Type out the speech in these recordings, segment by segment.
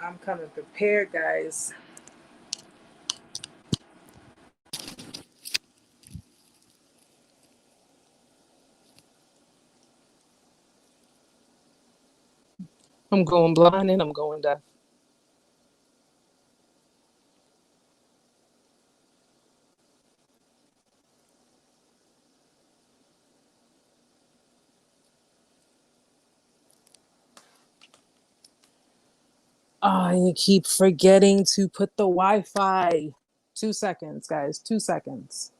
I'm coming prepared, guys. I'm going blind and I'm going deaf. Oh, you keep forgetting to put the Wi-Fi. 2 seconds, guys. 2 seconds.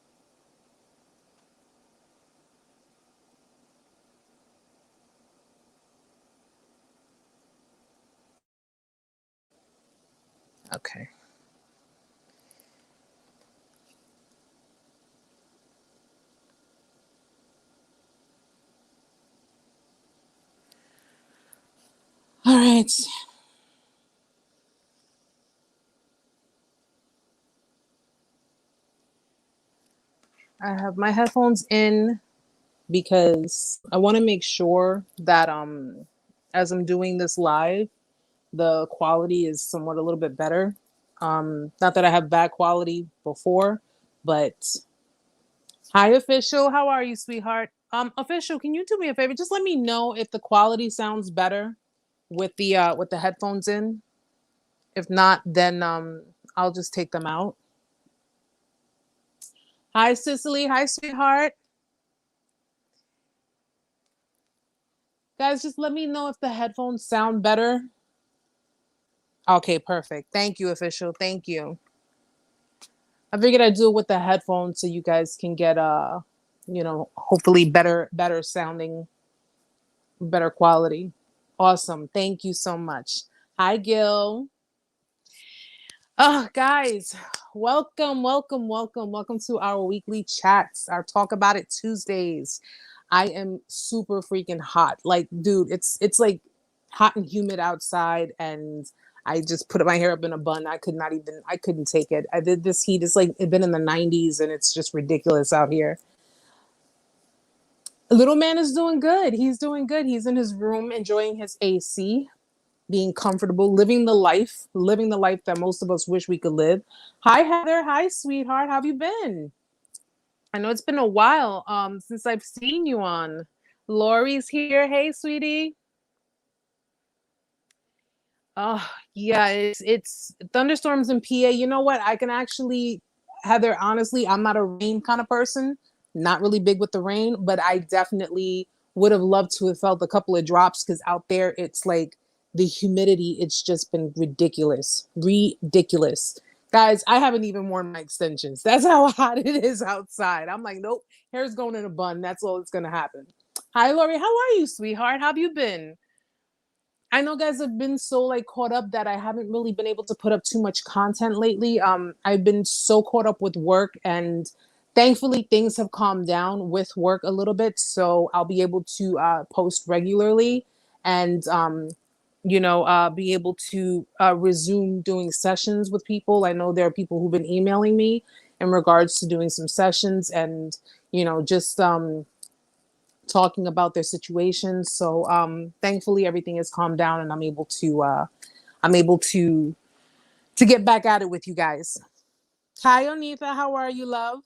Okay. All right. I have my headphones in because I want to make sure that as I'm doing this live, the quality is somewhat a little bit better. Not that I have bad quality before, but hi official, how are you, sweetheart? Official, can you do me a favor? Just let me know if the quality sounds better with the headphones in. If not, then I'll just take them out. Hi Cicely, hi sweetheart. Guys, just let me know if the headphones sound better. Okay, perfect. Thank you, official. Thank you. I figured I'd do it with the headphones so you guys can get hopefully better sounding, better quality. Awesome. Thank you so much. Hi, Gil. Oh, guys, welcome to our weekly chats, our Talk About It Tuesdays. I am super freaking hot. Like, dude, it's like hot and humid outside, and I just put my hair up in a bun. I couldn't take it. I did this heat. It's like it's been in the 90s, and it's just ridiculous out here. Little man is doing good. He's doing good. He's in his room enjoying his AC, being comfortable, living the life that most of us wish we could live. Hi, Heather. Hi, sweetheart. How have you been? I know it's been a while since I've seen you on. Lori's here. Hey, sweetie. Oh, yeah, it's thunderstorms in PA. You know what? I can actually, Heather, honestly, I'm not a rain kind of person. Not really big with the rain, but I definitely would have loved to have felt a couple of drops because out there it's like the humidity, it's just been ridiculous. Ridiculous. Guys, I haven't even worn my extensions. That's how hot it is outside. I'm like, nope, hair's going in a bun. That's all that's gonna happen. Hi, Lori. How are you, sweetheart? How have you been? I know guys have been so like caught up that I haven't really been able to put up too much content lately. I've been so caught up with work, and thankfully things have calmed down with work a little bit, so I'll be able to post regularly and be able to resume doing sessions with people. I know there are people who've been emailing me in regards to doing some sessions and just talking about their situations. So thankfully everything has calmed down and I'm able to get back at it with you guys. Hi Onitha, how are you, love?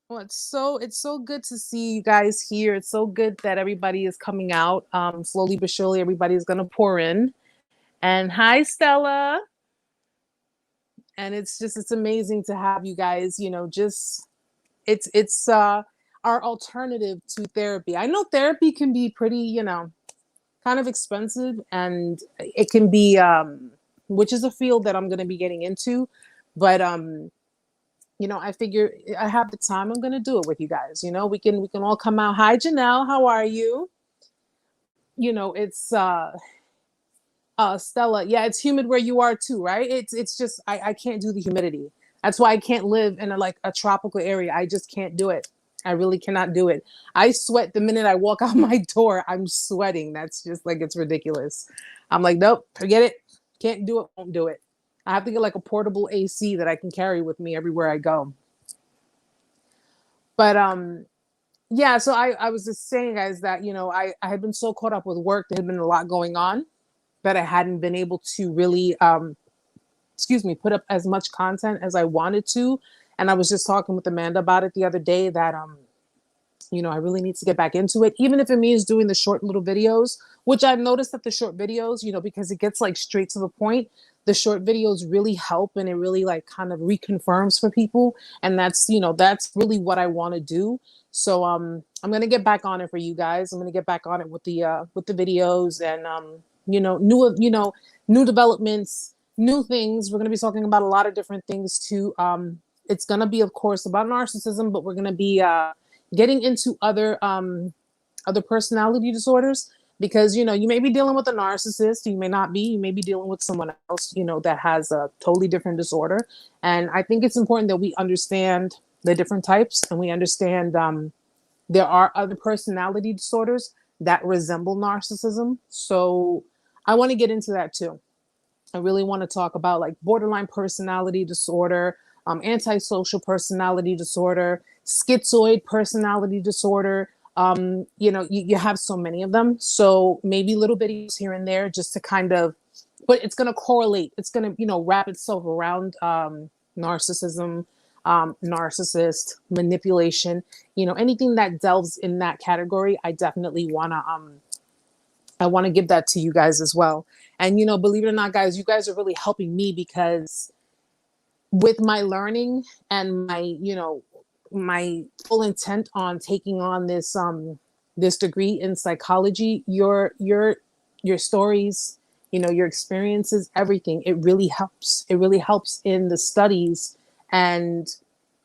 Well, it's so good to see you guys here. It's so good that everybody is coming out. Slowly but surely everybody's gonna pour in. And hi Stella. And it's amazing to have you guys, just it's our alternative to therapy. I know therapy can be pretty, kind of expensive, and it can be which is a field that I'm going to be getting into, but I figure I have the time, I'm going to do it with you guys. We can all come out. Hi Janelle, how are you? It's Stella, yeah, it's humid where you are too, right? It's just I can't do the humidity. That's why I can't live in a tropical area. I just can't do it. I really cannot do it. I sweat the minute I walk out my door. I'm sweating. That's just like, it's ridiculous. I'm like, nope, forget it. Can't do it, won't do it. I have to get like a portable AC that I can carry with me everywhere I go. But yeah, so I was just saying, guys, that I had been so caught up with work. There had been a lot going on. that I hadn't been able to really, put up as much content as I wanted to. And I was just talking with Amanda about it the other day that, I really need to get back into it, even if it means doing the short little videos, which I've noticed that the short videos, because it gets like straight to the point, the short videos really help, and it really like kind of reconfirms for people. And that's really what I want to do. So I'm going to get back on it for you guys. I'm going to get back on it with the videos and new developments, new things. We're going to be talking about a lot of different things too. It's going to be, of course, about narcissism, but we're going to be getting into other personality disorders, because you may be dealing with a narcissist, you may not be, you may be dealing with someone else that has a totally different disorder. And I think it's important that we understand the different types, and we understand there are other personality disorders that resemble narcissism. So I want to get into that too. I really want to talk about like borderline personality disorder, antisocial personality disorder, schizoid personality disorder. You have so many of them. So maybe little videos here and there just to kind of, but it's going to correlate. It's going to, wrap itself around narcissism, narcissist, manipulation, anything that delves in that category. I definitely want to give that to you guys as well. And, believe it or not, guys, you guys are really helping me, because with my learning and my full intent on taking on this degree in psychology, your stories, your experiences, everything, it really helps. It really helps in the studies, and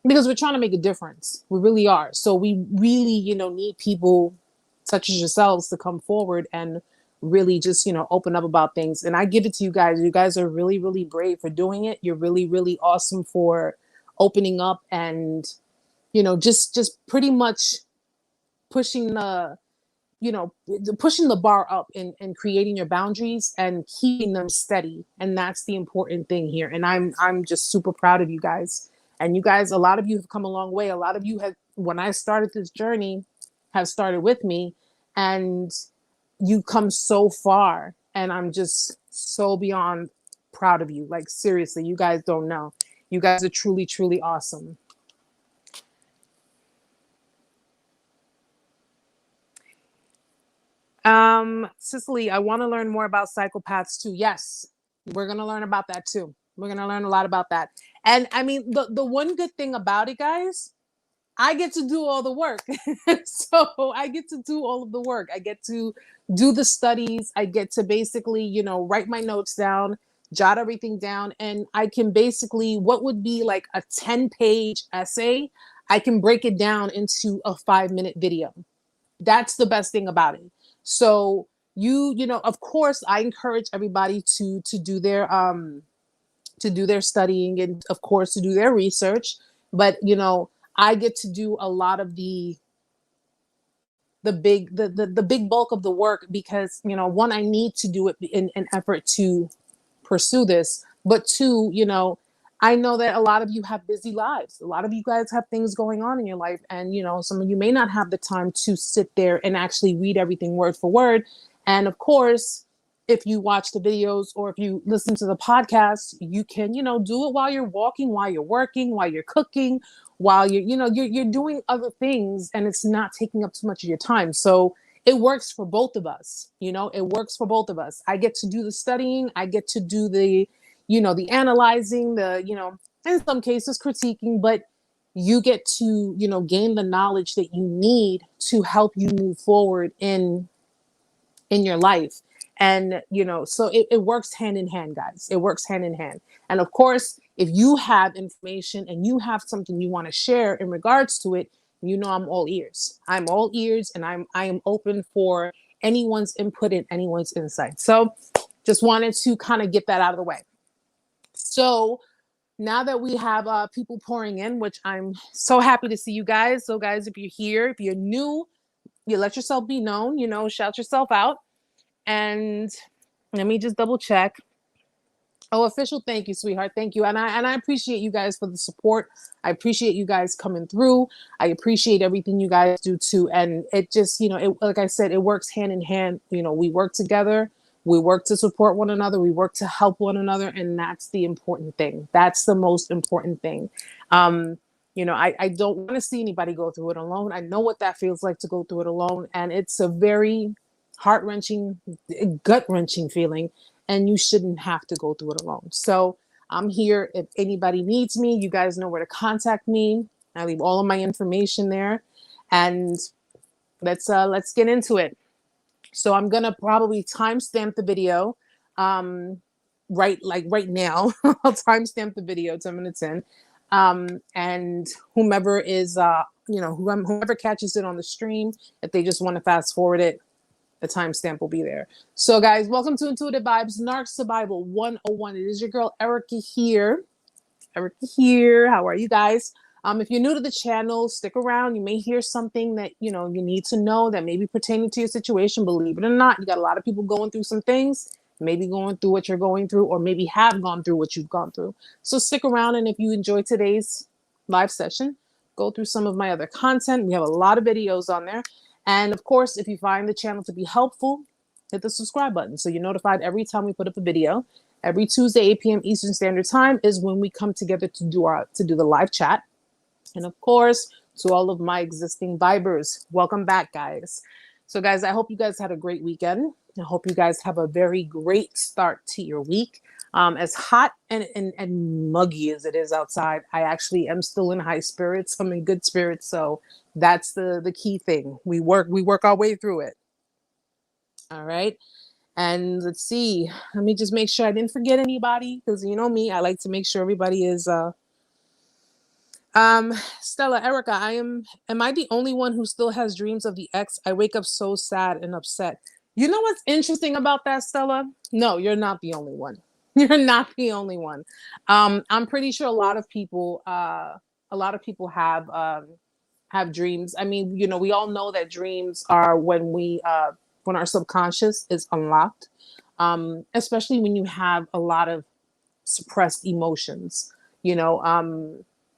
because we're trying to make a difference, we really are. So we really, need people such as yourselves to come forward and really just, open up about things. And I give it to you guys. You guys are really, really brave for doing it. You're really, really awesome for opening up and, just pretty much pushing the bar up and creating your boundaries and keeping them steady. And that's the important thing here. And I'm just super proud of you guys. And you guys, a lot of you have come a long way. A lot of you have, when I started this journey, have started with me, and you come so far. And I'm just so beyond proud of you. Like, seriously, you guys don't know. You guys are truly, truly awesome. Cicely, I want to learn more about psychopaths too. Yes, we're going to learn about that too. We're going to learn a lot about that. And I mean, the one good thing about it, guys, I get to do all the work. So I get to do all of the work. I get to do the studies. I get to basically, write my notes down, jot everything down. And I can basically, what would be like a 10-page essay, I can break it down into a 5-minute video. That's the best thing about it. So of course, I encourage everybody to do their studying, and of course to do their research. But I get to do a lot of the big bulk of the work, because one, I need to do it in an effort to pursue this, but two, I know that a lot of you have busy lives. A lot of you guys have things going on in your life, and some of you may not have the time to sit there and actually read everything word for word. And of course, if you watch the videos or if you listen to the podcast, you can do it while you're walking, while you're working, while you're cooking, while you're doing other things, and it's not taking up too much of your time. So it works for both of us. It works for both of us. I get to do the studying, I get to do the the analyzing, the in some cases critiquing, but you get to gain the knowledge that you need to help you move forward in your life. And so it works hand in hand, guys. It works hand in hand. And of course, if you have information and you have something you want to share in regards to it, I'm all ears. I'm all ears, and I am open for anyone's input and anyone's insight. So just wanted to kind of get that out of the way. So now that we have people pouring in, which I'm so happy to see you guys. So guys, if you're here, if you're new, you let yourself be known, shout yourself out. And let me just double check. Oh, official. Thank you, sweetheart. Thank you. And I appreciate you guys for the support. I appreciate you guys coming through. I appreciate everything you guys do too. And it just, like I said, it works hand in hand. We work together. We work to support one another. We work to help one another. And that's the important thing. That's the most important thing. I don't want to see anybody go through it alone. I know what that feels like to go through it alone. And it's a very heart-wrenching, gut-wrenching feeling. And you shouldn't have to go through it alone. So I'm here. If anybody needs me, you guys know where to contact me. I leave all of my information there. And let's get into it. So I'm gonna probably timestamp the video, right now. I'll timestamp the video 10 minutes in, and whomever is, whoever catches it on the stream, if they just want to fast forward it, the timestamp will be there. So, guys, welcome to Intuitive Vibes, Narc Survival 101. It is your girl Erica here. Erica here. How are you guys? If you're new to the channel, stick around. You may hear something that, you need to know that may be pertaining to your situation. Believe it or not, you got a lot of people going through some things, maybe going through what you're going through, or maybe have gone through what you've gone through. So stick around. And if you enjoy today's live session, go through some of my other content. We have a lot of videos on there. And of course, if you find the channel to be helpful, hit the subscribe button so you're notified every time we put up a video. Every Tuesday, 8 p.m. Eastern Standard Time is when we come together to do the live chat. And of course, to all of my existing Vibers, welcome back, guys. So, guys, I hope you guys had a great weekend. I hope you guys have a very great start to your week. As hot and muggy as it is outside, I actually am still in high spirits. I'm in good spirits. So that's the key thing. We work our way through it. All right. And let's see. Let me just make sure I didn't forget anybody, because you know me, I like to make sure everybody is Stella, Erica, am I the only one who still has dreams of the ex? I wake up so sad and upset. You know what's interesting about that, Stella? No, you're not the only one. You're not the only one. I'm pretty sure a lot of people have dreams. I mean, we all know that dreams are when our subconscious is unlocked, especially when you have a lot of suppressed emotions.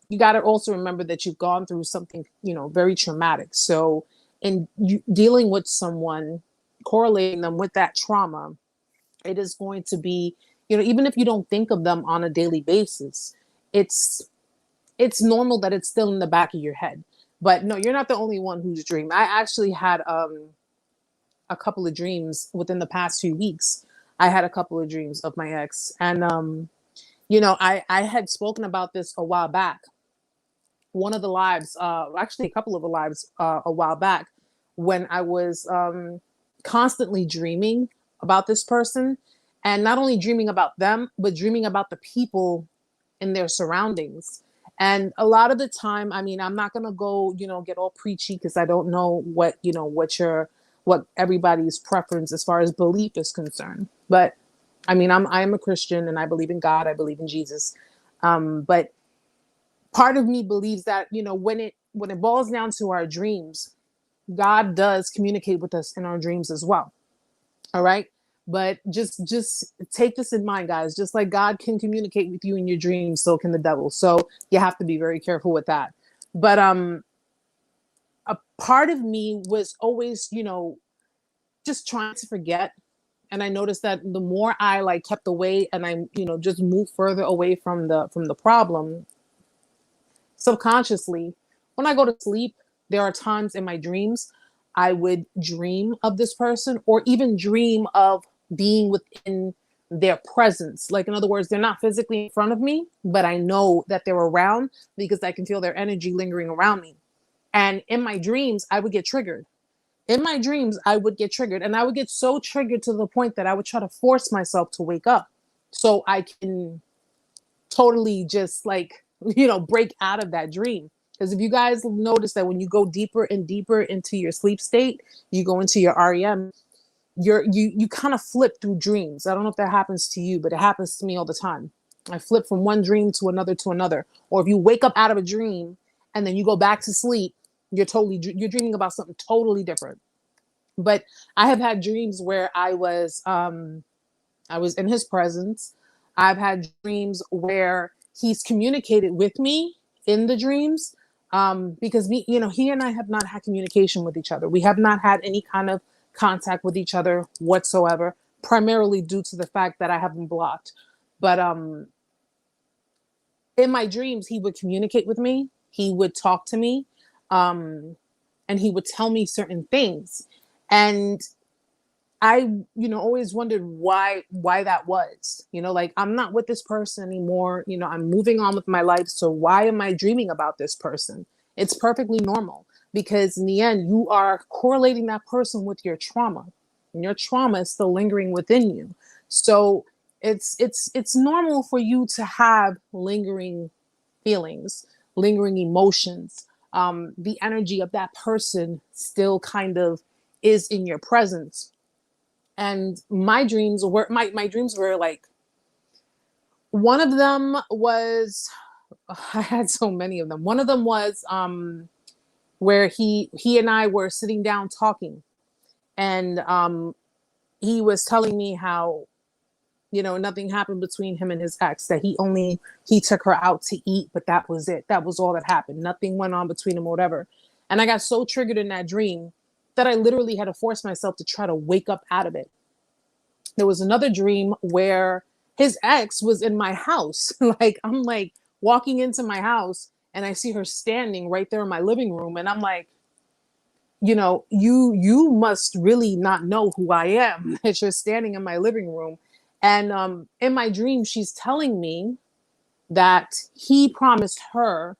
You got to also remember that you've gone through something, very traumatic. So in dealing with someone, correlating them with that trauma, it is going to be, even if you don't think of them on a daily basis, it's normal that it's still in the back of your head. But no, you're not the only one who's dreamed. I actually had a couple of dreams within the past few weeks. I had a couple of dreams of my ex. And, I had spoken about this a while back. One of the lives, actually a couple of the lives a while back, when I was constantly dreaming about this person, and not only dreaming about them, but dreaming about the people in their surroundings. And a lot of the time, I mean, I'm not going to go, get all preachy, because I don't know what everybody's preference as far as belief is concerned. But I mean, I am a Christian and I believe in God. I believe in Jesus. But part of me believes that, when it boils down to our dreams, God does communicate with us in our dreams as well. All right. But just take this in mind, guys. Just like God can communicate with you in your dreams, so can the devil. So you have to be very careful with that. But a part of me was always, just trying to forget. And I noticed that the more I kept away and I, just moved further away from the problem, subconsciously, when I go to sleep, there are times in my dreams I would dream of this person, or even dream of being within their presence. Like, in other words, they're not physically in front of me, but I know that they're around because I can feel their energy lingering around me. And in my dreams, I would get triggered. And I would get so triggered to the point that I would try to force myself to wake up so I can totally just break out of that dream. Because if you guys notice that when you go deeper and deeper into your sleep state, you go into your REM, you kind of flip through dreams. I don't know if that happens to you, but it happens to me all the time. I flip from one dream to another. Or if you wake up out of a dream and then you go back to sleep, you're dreaming about something totally different. But I have had dreams where I was in his presence. I've had dreams where he's communicated with me in the dreams, because he and I have not had communication with each other. We have not had any kind of contact with each other whatsoever primarily due to the fact that I have him blocked. But in my dreams, he would communicate with me. He would talk to me, and he would tell me certain things. And I, always wondered why that was. Like, I'm not with this person anymore. I'm moving on with my life. So why am I dreaming about this person? It's perfectly normal, because in the end, you are correlating that person with your trauma, and your trauma is still lingering within you. So it's normal for you to have lingering feelings, lingering emotions. The energy of that person still kind of is in your presence. And my dreams were like, one of them was, I had so many of them. One of them was where he and I were sitting down talking, and he was telling me how, nothing happened between him and his ex, that he took her out to eat, but that was it. That was all that happened. Nothing went on between them or whatever. And I got so triggered in that dream that I literally had to force myself to try to wake up out of it. There was another dream where his ex was in my house. Like, I'm like walking into my house and I see her standing right there in my living room. And I'm like, you must really not know who I am, that you're standing in my living room. And in my dream, she's telling me that he promised her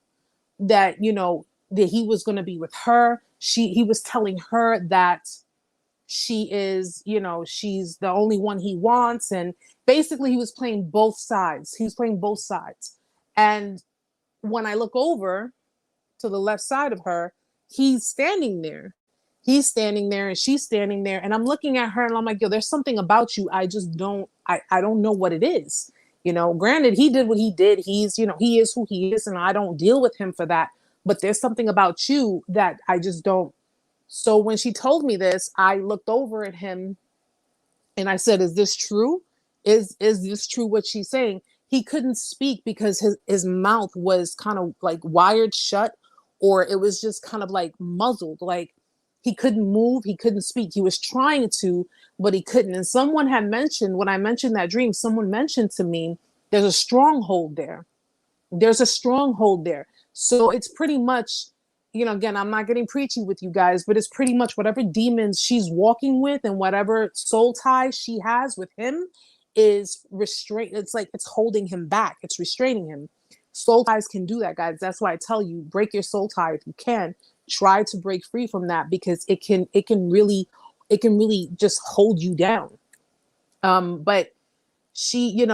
that, that he was going to be with her. He was telling her that she is, she's the only one he wants. And basically he was playing both sides. And when I look over to the left side of her, he's standing there. And she's standing there. And I'm looking at her and I'm like, yo, there's something about you. I don't know what it is. Granted, he did what he did. He's, he is who he is, and I don't deal with him for that. But there's something about you that I just don't. So when she told me this, I looked over at him and I said, is this true? Is this true what she's saying? He couldn't speak because his mouth was kind of like wired shut, or it was just kind of like muzzled. Like, he couldn't move. He couldn't speak. He was trying to, but he couldn't. And someone had mentioned, when I mentioned that dream, someone mentioned to me, there's a stronghold there. So it's pretty much, again, I'm not getting preachy with you guys, but it's pretty much whatever demons she's walking with and whatever soul tie she has with him is restraint. It's like it's holding him back. It's restraining him. Soul ties can do that, guys. That's why I tell you, break your soul tie if you can. Try to break free from that, because it can really just hold you down. But she,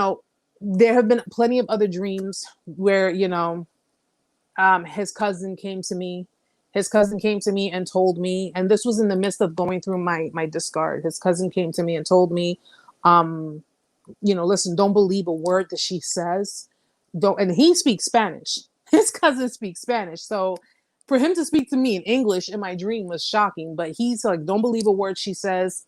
there have been plenty of other dreams where, his cousin came to me and told me, and this was in the midst of going through my discard. His cousin came to me and told me, listen, don't believe a word that she says. And he speaks Spanish. His cousin speaks Spanish. So for him to speak to me in English in my dream was shocking, but he's like, don't believe a word she says.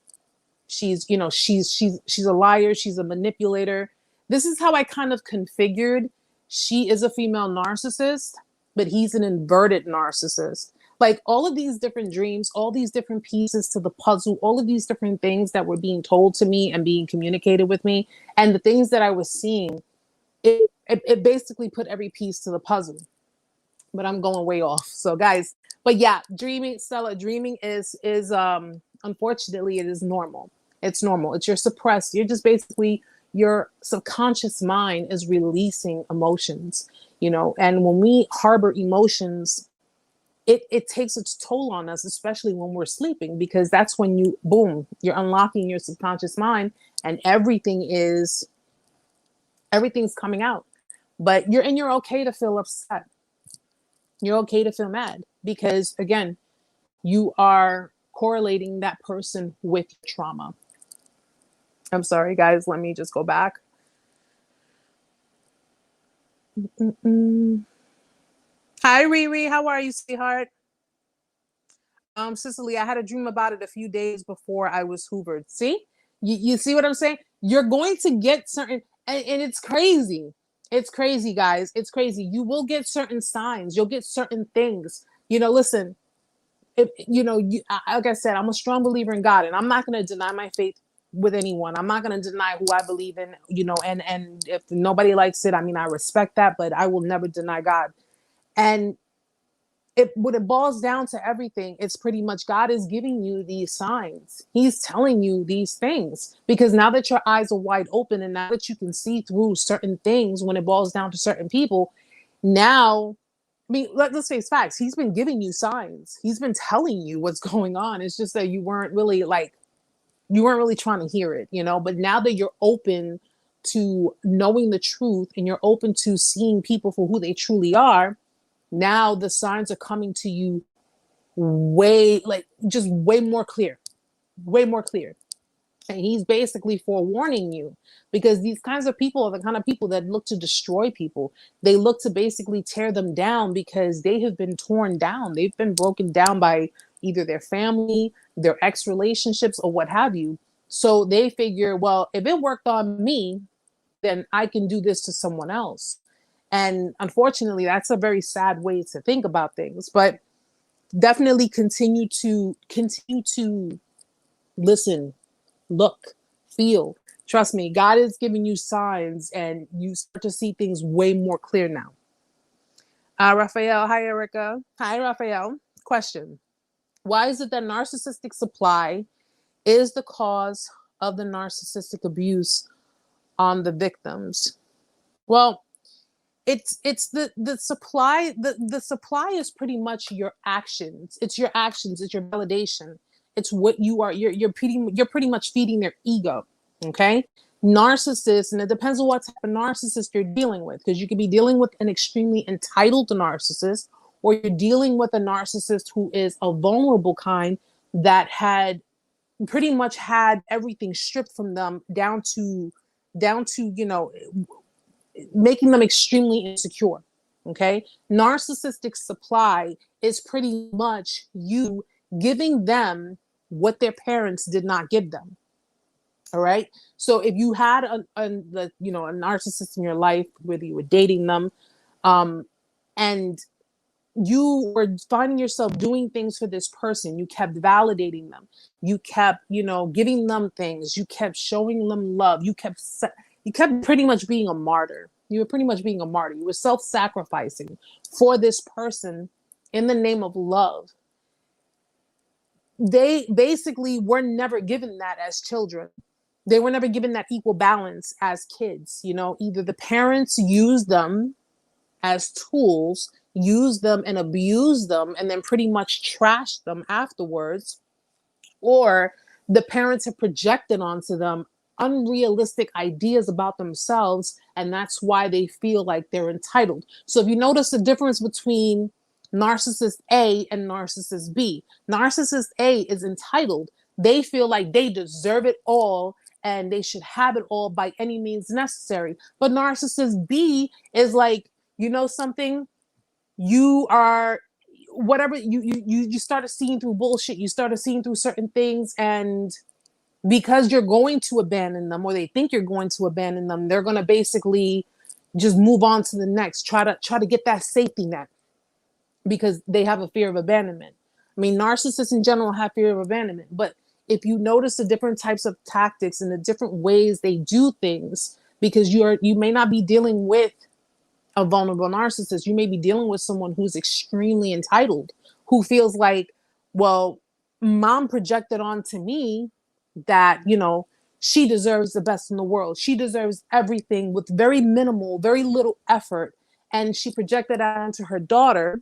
She's a liar. She's a manipulator. This is how I kind of configured. She is a female narcissist, but he's an inverted narcissist. Like, all of these different dreams, all these different pieces to the puzzle, all of these different things that were being told to me and being communicated with me, and the things that I was seeing, it basically put every piece to the puzzle. But I'm going way off. So guys, but yeah, dreaming, Stella, dreaming is unfortunately, it is normal. It's normal. It's your suppressed. You're just basically, your subconscious mind is releasing emotions, and when we harbor emotions, it takes its toll on us, especially when we're sleeping, because that's when you're unlocking your subconscious mind, and everything's coming out. But you're okay to feel upset. You're okay to feel mad, because again, you are correlating that person with trauma. I'm sorry, guys. Let me just go back. Hi, Riri. How are you, sweetheart? Cicely, I had a dream about it a few days before I was hoovered. See? You see what I'm saying? You're going to get certain, and it's crazy. It's crazy, guys. It's crazy. You will get certain signs. You'll get certain things. Listen, like I said, I'm a strong believer in God, and I'm not going to deny my faith with anyone. I'm not going to deny who I believe in, and if nobody likes it, I mean, I respect that, but I will never deny God. And when it boils down to everything, it's pretty much God is giving you these signs. He's telling you these things because now that your eyes are wide open and now that you can see through certain things when it boils down to certain people, now, I mean, let's face facts. He's been giving you signs. He's been telling you what's going on. It's just that you weren't really trying to hear it, but now that you're open to knowing the truth and you're open to seeing people for who they truly are, now the signs are coming to you way more clear, way more clear. And he's basically forewarning you because these kinds of people are the kind of people that look to destroy people. They look to basically tear them down because they have been torn down. They've been broken down by either their family, their ex relationships, or what have you. So they figure, well, if it worked on me, then I can do this to someone else. And unfortunately, that's a very sad way to think about things, but definitely continue to listen, look, feel. Trust me, God is giving you signs and you start to see things way more clear now. Raphael, hi, Erica. Hi, Raphael. Question. Why is it that narcissistic supply is the cause of the narcissistic abuse on the victims? Well, it's the supply. The supply is pretty much your actions. It's your actions. It's your validation. It's what you are. You're pretty much feeding their ego. Okay. Narcissists, and it depends on what type of narcissist you're dealing with, because you could be dealing with an extremely entitled narcissist, or you're dealing with a narcissist who is a vulnerable kind that had pretty much had everything stripped from them down to making them extremely insecure. Okay. Narcissistic supply is pretty much you giving them what their parents did not give them. All right. So if you had a narcissist in your life, whether you were dating them, and you were finding yourself doing things for this person, you kept validating them, you kept, giving them things, you kept showing them love, you kept pretty much being a martyr. You were pretty much being a martyr. You were self-sacrificing for this person in the name of love. They basically were never given that as children. They were never given that equal balance as kids. Either the parents used them as tools, used them and abused them, and then pretty much trashed them afterwards, or the parents have projected onto them unrealistic ideas about themselves, and that's why they feel like they're entitled. So if you notice the difference between narcissist A and narcissist B, narcissist A is entitled. They feel like they deserve it all and they should have it all by any means necessary. But narcissist B is like, something, you are whatever, you started seeing through bullshit, you started seeing through certain things, and because you're going to abandon them, or they think you're going to abandon them, they're going to basically just move on to the next, try to get that safety net, because they have a fear of abandonment. I mean, narcissists in general have fear of abandonment, but if you notice the different types of tactics and the different ways they do things, because you may not be dealing with a vulnerable narcissist, you may be dealing with someone who's extremely entitled, who feels like, well, mom projected onto me that, she deserves the best in the world. She deserves everything with very little effort. And she projected that onto her daughter.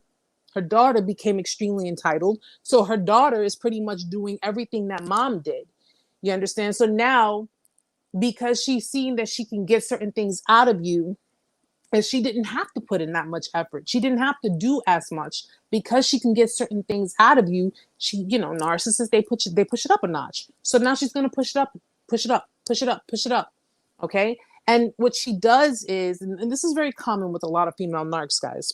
Her daughter became extremely entitled. So her daughter is pretty much doing everything that mom did. You understand? So now, because she's seen that she can get certain things out of you, and she didn't have to put in that much effort, she didn't have to do as much, because she can get certain things out of you. She, narcissists, they push it up a notch. So now she's going to push it up. Okay. And what she does is, and this is very common with a lot of female narcs, guys,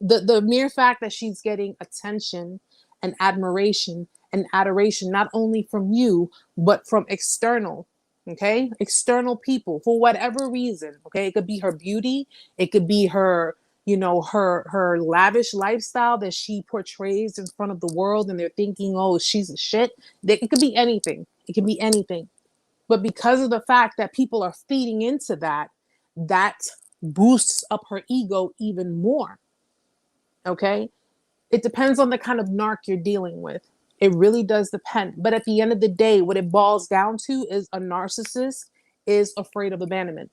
the mere fact that she's getting attention and admiration and adoration, not only from you, but from external people, for whatever reason. Okay. It could be her beauty. It could be her, her lavish lifestyle that she portrays in front of the world, and they're thinking, oh, she's a shit. It could be anything. It can be anything. But because of the fact that people are feeding into that, that boosts up her ego even more. Okay. It depends on the kind of narc you're dealing with. It really does depend. But at the end of the day, what it boils down to is a narcissist is afraid of abandonment.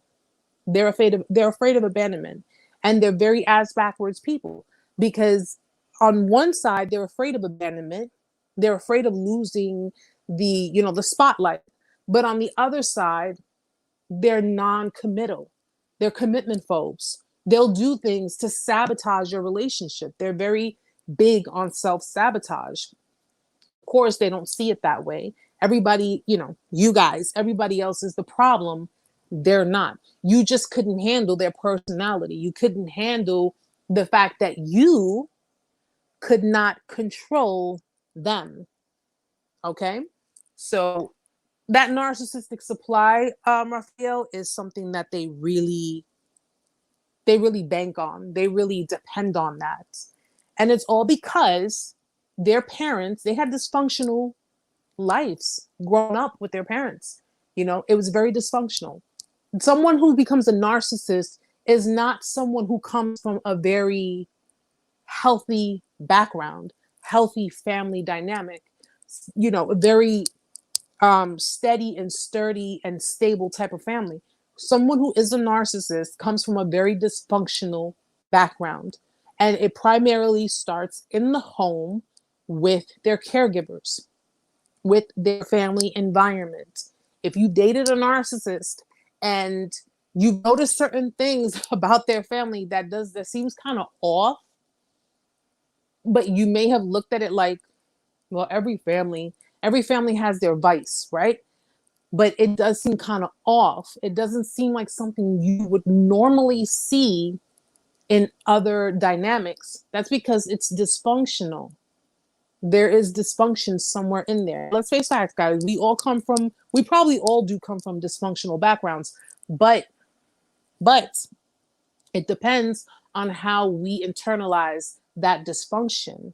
They're afraid of abandonment. And they're very ass backwards people, because on one side, they're afraid of abandonment. They're afraid of losing the spotlight. But on the other side, they're non-committal. They're commitment phobes. They'll do things to sabotage your relationship. They're very big on self-sabotage. Of course, they don't see it that way. Everybody, you guys, everybody else is the problem. They're not. You just couldn't handle their personality. You couldn't handle the fact that you could not control them. Okay? So that narcissistic supply, Raphael, is something that they really bank on. They really depend on that. And it's all because their parents, they had dysfunctional lives growing up with their parents. It was very dysfunctional. Someone who becomes a narcissist is not someone who comes from a very healthy background, healthy family dynamic, a very steady and sturdy and stable type of family. Someone who is a narcissist comes from a very dysfunctional background, and it primarily starts in the home with their caregivers, with their family environment. If you dated a narcissist and you notice certain things about their family that seems kind of off, but you may have looked at it like, well, every family has their vice, right? But it does seem kind of off. It doesn't seem like something you would normally see in other dynamics. That's because it's dysfunctional. There is dysfunction somewhere in there. Let's face facts, guys. We probably all do come from dysfunctional backgrounds, but it depends on how we internalize that dysfunction.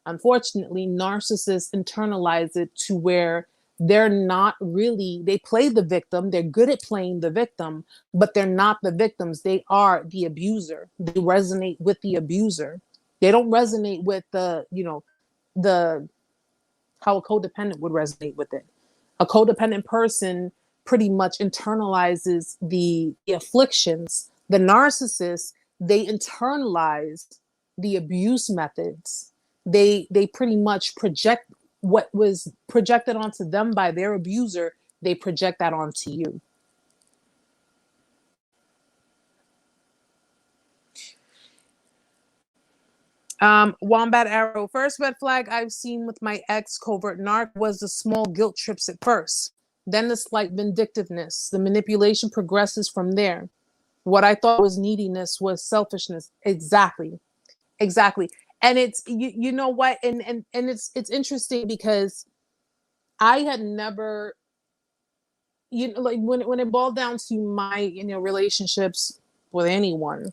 Unfortunately, narcissists internalize it to where they're not really, they play the victim. They're good at playing the victim, but they're not the victims. They are the abuser. They resonate with the abuser. They don't resonate with how a codependent would resonate with it. A codependent person pretty much internalizes the afflictions. The narcissist, they internalize the abuse methods. They pretty much project what was projected onto them by their abuser. They project that onto you. Wombat Arrow, first red flag I've seen with my ex covert narc was the small guilt trips at first, then the slight vindictiveness. The manipulation progresses from there. What I thought was neediness was selfishness. Exactly. And it's you know what, and it's interesting because I had never, like when it boiled down to my relationships with anyone,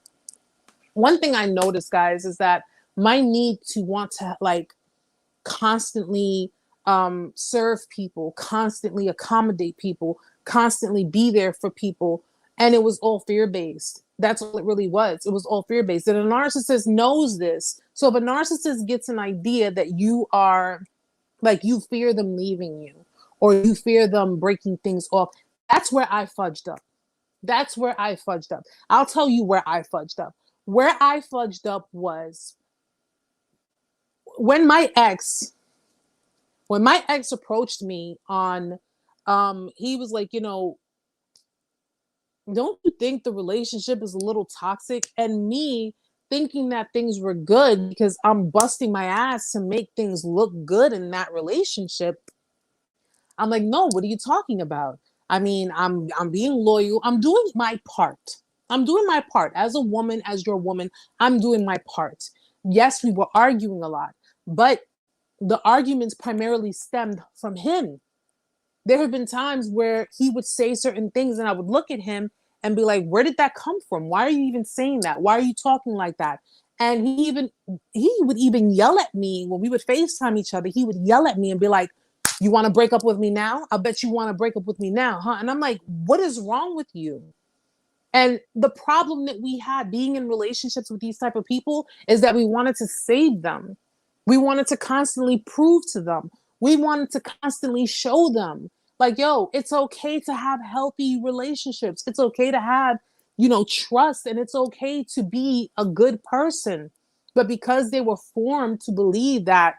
one thing I noticed, guys, is that my need to want to like constantly serve people, constantly accommodate people, constantly be there for people, and it was all fear-based. That's all it really was. It was all fear-based. And a narcissist knows this. So if a narcissist gets an idea that you are, like, you fear them leaving you, or you fear them breaking things off, that's where I fudged up. I'll tell you where I fudged up. Where I fudged up was when my ex approached me on, he was like, don't you think the relationship is a little toxic? And me thinking that things were good because I'm busting my ass to make things look good in that relationship. I'm like, no, what are you talking about? I mean, I'm being loyal. I'm doing my part. As a woman, as your woman, I'm doing my part. Yes, we were arguing a lot, but the arguments primarily stemmed from him. There have been times where he would say certain things and I would look at him and be like, where did that come from? Why are you even saying that? Why are you talking like that? And he would even yell at me when we would FaceTime each other. He would yell at me and be like, You want to break up with me now? I bet you want to break up with me now, huh? And I'm like, what is wrong with you? And the problem that we had being in relationships with these type of people is that we wanted to save them. We wanted to constantly prove to them. We wanted to constantly show them like, yo, it's okay to have healthy relationships. It's okay to have, trust, and it's okay to be a good person. But because they were formed to believe that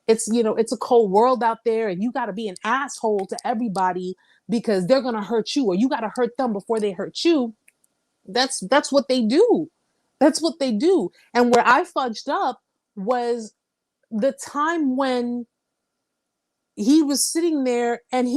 it's a cold world out there and you got to be an asshole to everybody because they're going to hurt you, or you got to hurt them before they hurt you. That's what they do. That's what they do. And where I fudged up was the time when he was sitting there and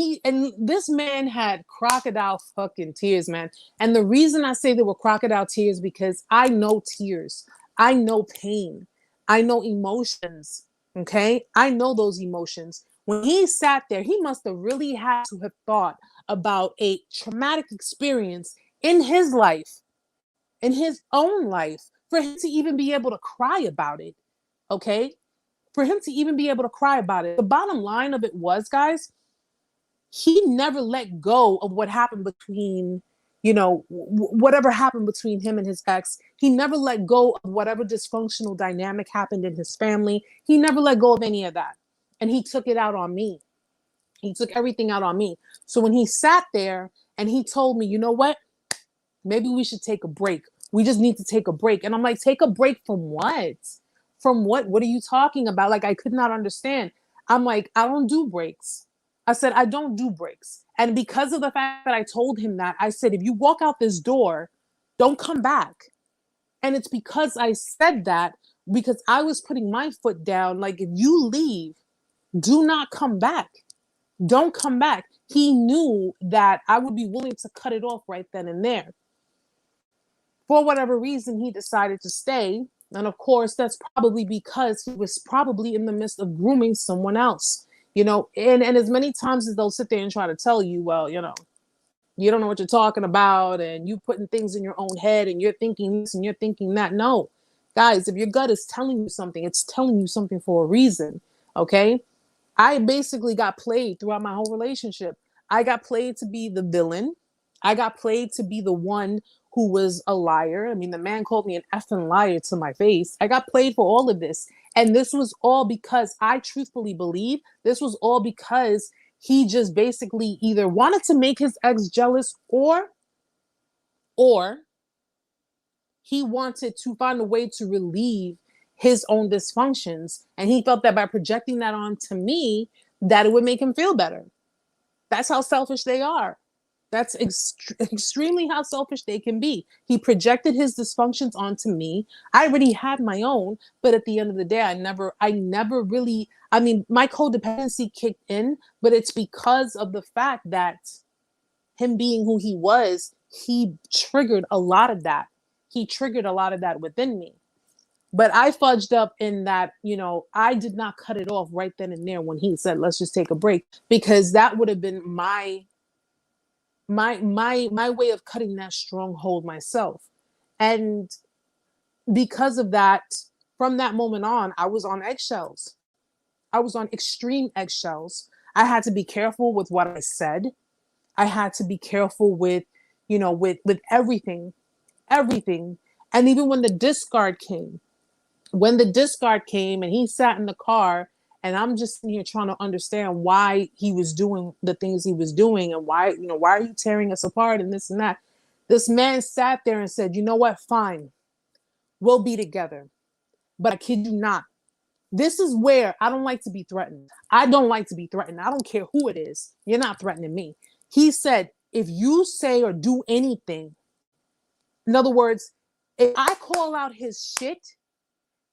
this man had crocodile fucking tears, man. And the reason I say they were crocodile tears because I know tears. I know pain. I know emotions. Okay? I know those emotions. When he sat there, he must have really had to have thought about a traumatic experience in his life, in his own life, for him to even be able to cry about it. Okay? For him to even be able to cry about it. The bottom line of it was, guys, he never let go of what happened between, whatever happened between him and his ex. He never let go of whatever dysfunctional dynamic happened in his family. He never let go of any of that. And he took it out on me. He took everything out on me. So when he sat there and he told me, you know what? Maybe we should take a break. We just need to take a break. And I'm like, take a break from what? From what? What are you talking about? Like, I could not understand. I'm like, I don't do breaks. I said, I don't do breaks. And because of the fact that I told him that, I said, if you walk out this door, don't come back. And it's because I said that, because I was putting my foot down. Like, if you leave, do not come back. Don't come back. He knew that I would be willing to cut it off right then and there. For whatever reason, he decided to stay. And of course, that's probably because he was probably in the midst of grooming someone else, and as many times as they'll sit there and try to tell you, well, you don't know what you're talking about, and you putting things in your own head, and you're thinking this and you're thinking that. No, guys, if your gut is telling you something, it's telling you something for a reason. Okay. I basically got played throughout my whole relationship. I got played to be the villain. I got played to be the one who was a liar. I mean, the man called me an effing liar to my face. I got played for all of this. And this was all because I truthfully believe this was all because he just basically either wanted to make his ex jealous or he wanted to find a way to relieve his own dysfunctions. And he felt that by projecting that onto me, that it would make him feel better. That's how selfish they are. That's extremely how selfish they can be. He projected his dysfunctions onto me. I already had my own, but at the end of the day, I never really, my codependency kicked in, but it's because of the fact that him being who he was, he triggered a lot of that. He triggered a lot of that within me. But I fudged up in that, I did not cut it off right then and there when he said, let's just take a break, because that would have been my way of cutting that stronghold myself. And because of that, from that moment on, I was on eggshells. I was on extreme eggshells. I had to be careful with what I said. I had to be careful with everything. And even when the discard came and he sat in the car, and I'm just here trying to understand why he was doing the things he was doing, and why are you tearing us apart and this and that. This man sat there and said, you know what? Fine. We'll be together. But I kid you not. This is where I don't like to be threatened. I don't like to be threatened. I don't care who it is. You're not threatening me. He said, if you say or do anything, in other words, if I call out his shit,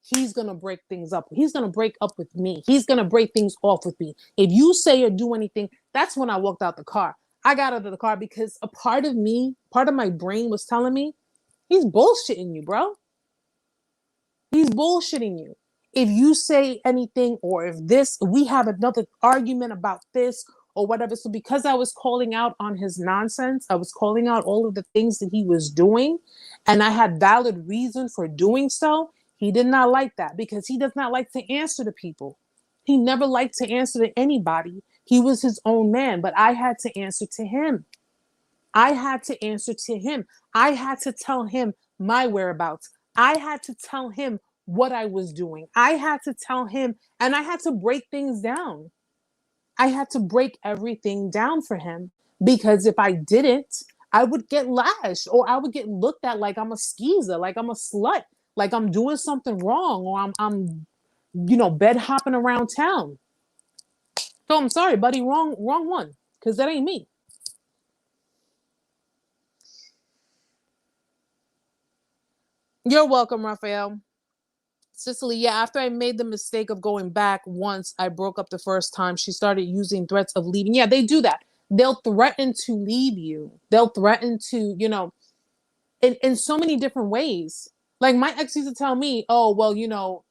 he's going to break things up. He's going to break up with me. He's going to break things off with me. If you say or do anything, that's when I walked out the car. I got out of the car because a part of my brain was telling me, he's bullshitting you, bro. He's bullshitting you. If you say anything, or if we have another argument about this or whatever. So because I was calling out on his nonsense, I was calling out all of the things that he was doing, and I had valid reason for doing so, he did not like that, because he does not like to answer to people. He never liked to answer to anybody. He was his own man, but I had to answer to him. I had to answer to him. I had to tell him my whereabouts. I had to tell him what I was doing. I had to tell him, and I had to break things down. I had to break everything down for him, because if I didn't, I would get lashed, or I would get looked at like I'm a skeezer, like I'm a slut, like I'm doing something wrong, or I'm bed hopping around town. So I'm sorry, buddy, wrong one, because that ain't me. You're welcome, Raphael. Cicely, yeah, after I made the mistake of going back once, I broke up the first time. She started using threats of leaving. Yeah, they do that. They'll threaten to leave you. They'll threaten to, in so many different ways. Like my ex used to tell me, oh, well,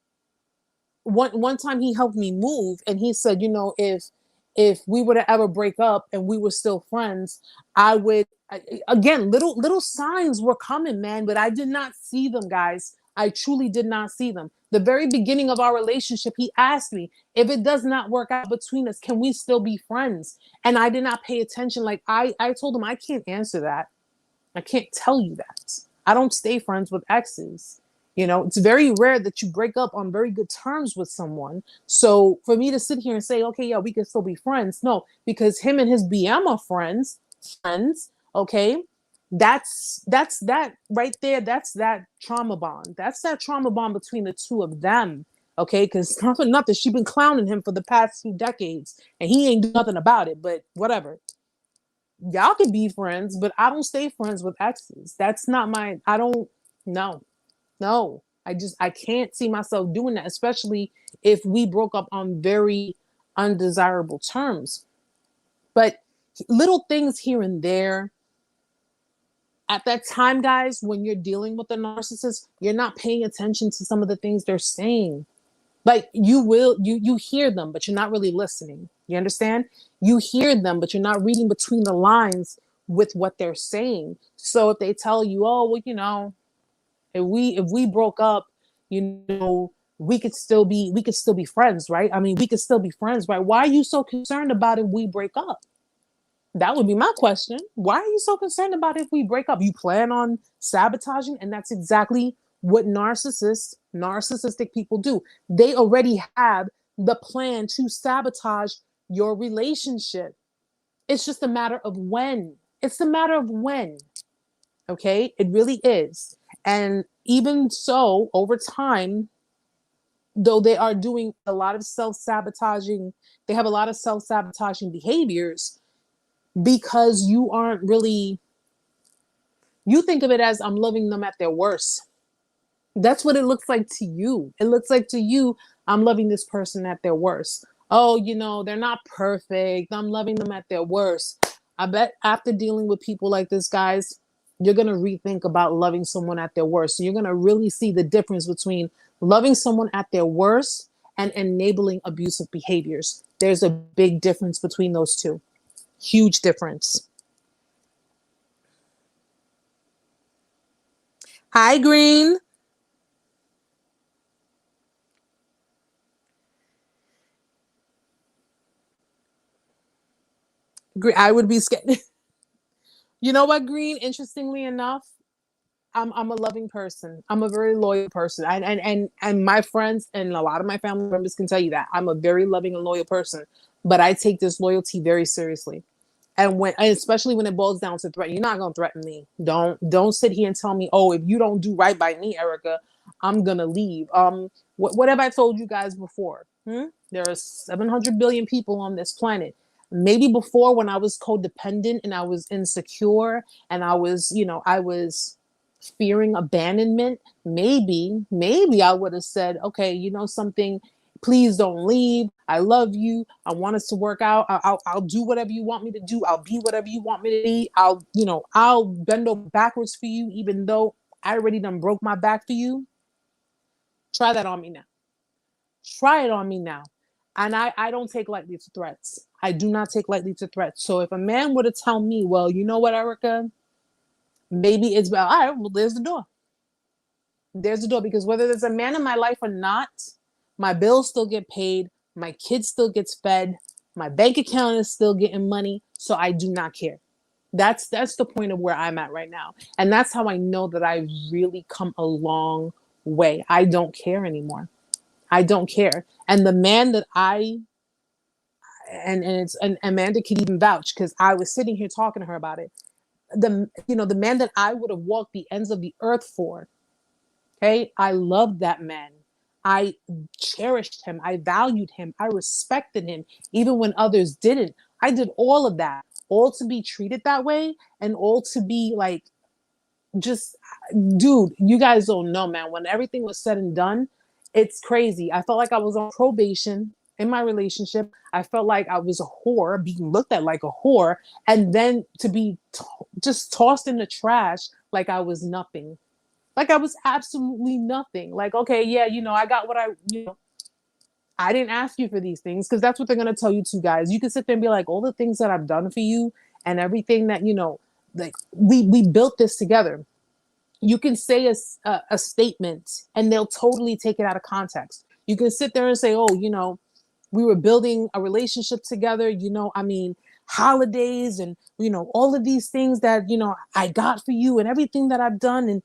one time he helped me move, and he said, if we were to ever break up and we were still friends, I would again, little signs were coming, man, but I did not see them, guys. I truly did not see them. The very beginning of our relationship, he asked me, if it does not work out between us, can we still be friends? And I did not pay attention. Like I told him, I can't answer that. I can't tell you that. I don't stay friends with exes. It's very rare that you break up on very good terms with someone. So for me to sit here and say, okay, yeah, we can still be friends. No, because him and his BM are friends. Okay. That's that right there. That's that trauma bond. That's that trauma bond between the two of them. Okay. Because not for nothing, she's been clowning him for the past 2 decades and he ain't do nothing about it, but whatever. Y'all could be friends, but I don't stay friends with exes. That's not I don't, no. No, I can't see myself doing that, especially if we broke up on very undesirable terms. But little things here and there, at that time, guys, when you're dealing with a narcissist, you're not paying attention to some of the things they're saying. Like you hear them, but you're not really listening. You understand? You hear them, but you're not reading between the lines with what they're saying. So if they tell you, oh, well, if we broke up, we could still be friends, right? I mean, we could still be friends, right? Why are you so concerned about if we break up? That would be my question. Why are you so concerned about if we break up? You plan on sabotaging, and that's exactly what narcissistic people do. They already have the plan to sabotage your relationship. It's just a matter of when. It's a matter of when. Okay, it really is. And even so, over time, though they are doing a lot of self-sabotaging, they have a lot of self-sabotaging behaviors, because you think of it as, I'm loving them at their worst. That's what it looks like to you. It looks like to you, I'm loving this person at their worst. Oh, they're not perfect. I'm loving them at their worst. I bet after dealing with people like this, guys, you're going to rethink about loving someone at their worst. So you're going to really see the difference between loving someone at their worst and enabling abusive behaviors. There's a big difference between those two. Huge difference. Hi, Green. I would be scared. You know what, Green? Interestingly enough, I'm a loving person. I'm a very loyal person. And my friends and a lot of my family members can tell you that I'm a very loving and loyal person. But I take this loyalty very seriously. And especially when it boils down to threat, you're not gonna threaten me. Don't sit here and tell me, oh, if you don't do right by me, Erica, I'm gonna leave. What have I told you guys before? There are 700 billion people on this planet. Maybe before, when I was codependent and I was insecure and I was fearing abandonment, maybe I would have said, okay, something, please don't leave. I love you. I want us to work out. I'll do whatever you want me to do. I'll be whatever you want me to be. I'll bend over backwards for you, even though I already done broke my back for you. Try that on me now. Try it on me now. And I don't take lightly to threats. I do not take lightly to threats. So if a man were to tell me, well, you know what, Erica, maybe it's about, all right, well, there's the door. There's the door, because whether there's a man in my life or not, my bills still get paid, my kid still gets fed, My bank account is still getting money, so I do not care. That's the point of where I'm at right now. And that's how I know that I've really come a long way. I don't care anymore. I don't care. And the man that and Amanda can even vouch, because I was sitting here talking to her about it. The man that I would have walked the ends of the earth for. Okay, I loved that man. I cherished him. I valued him. I respected him, even when others didn't. I did all of that, all to be treated that way, and all to be like, just, dude, you guys don't know, man. When everything was said and done, it's crazy. I felt like I was on probation in my relationship. I felt like I was a whore, being looked at like a whore, and then to be just tossed in the trash like I was nothing. Like I was absolutely nothing. Like, okay, yeah, I got what I didn't ask you for these things, because that's what they're going to tell you too, guys. You can sit there and be like, all the things that I've done for you and everything that, like we built this together. You can say a statement and they'll totally take it out of context. You can sit there and say, oh, we were building a relationship together, holidays and, all of these things that, I got for you and everything that I've done.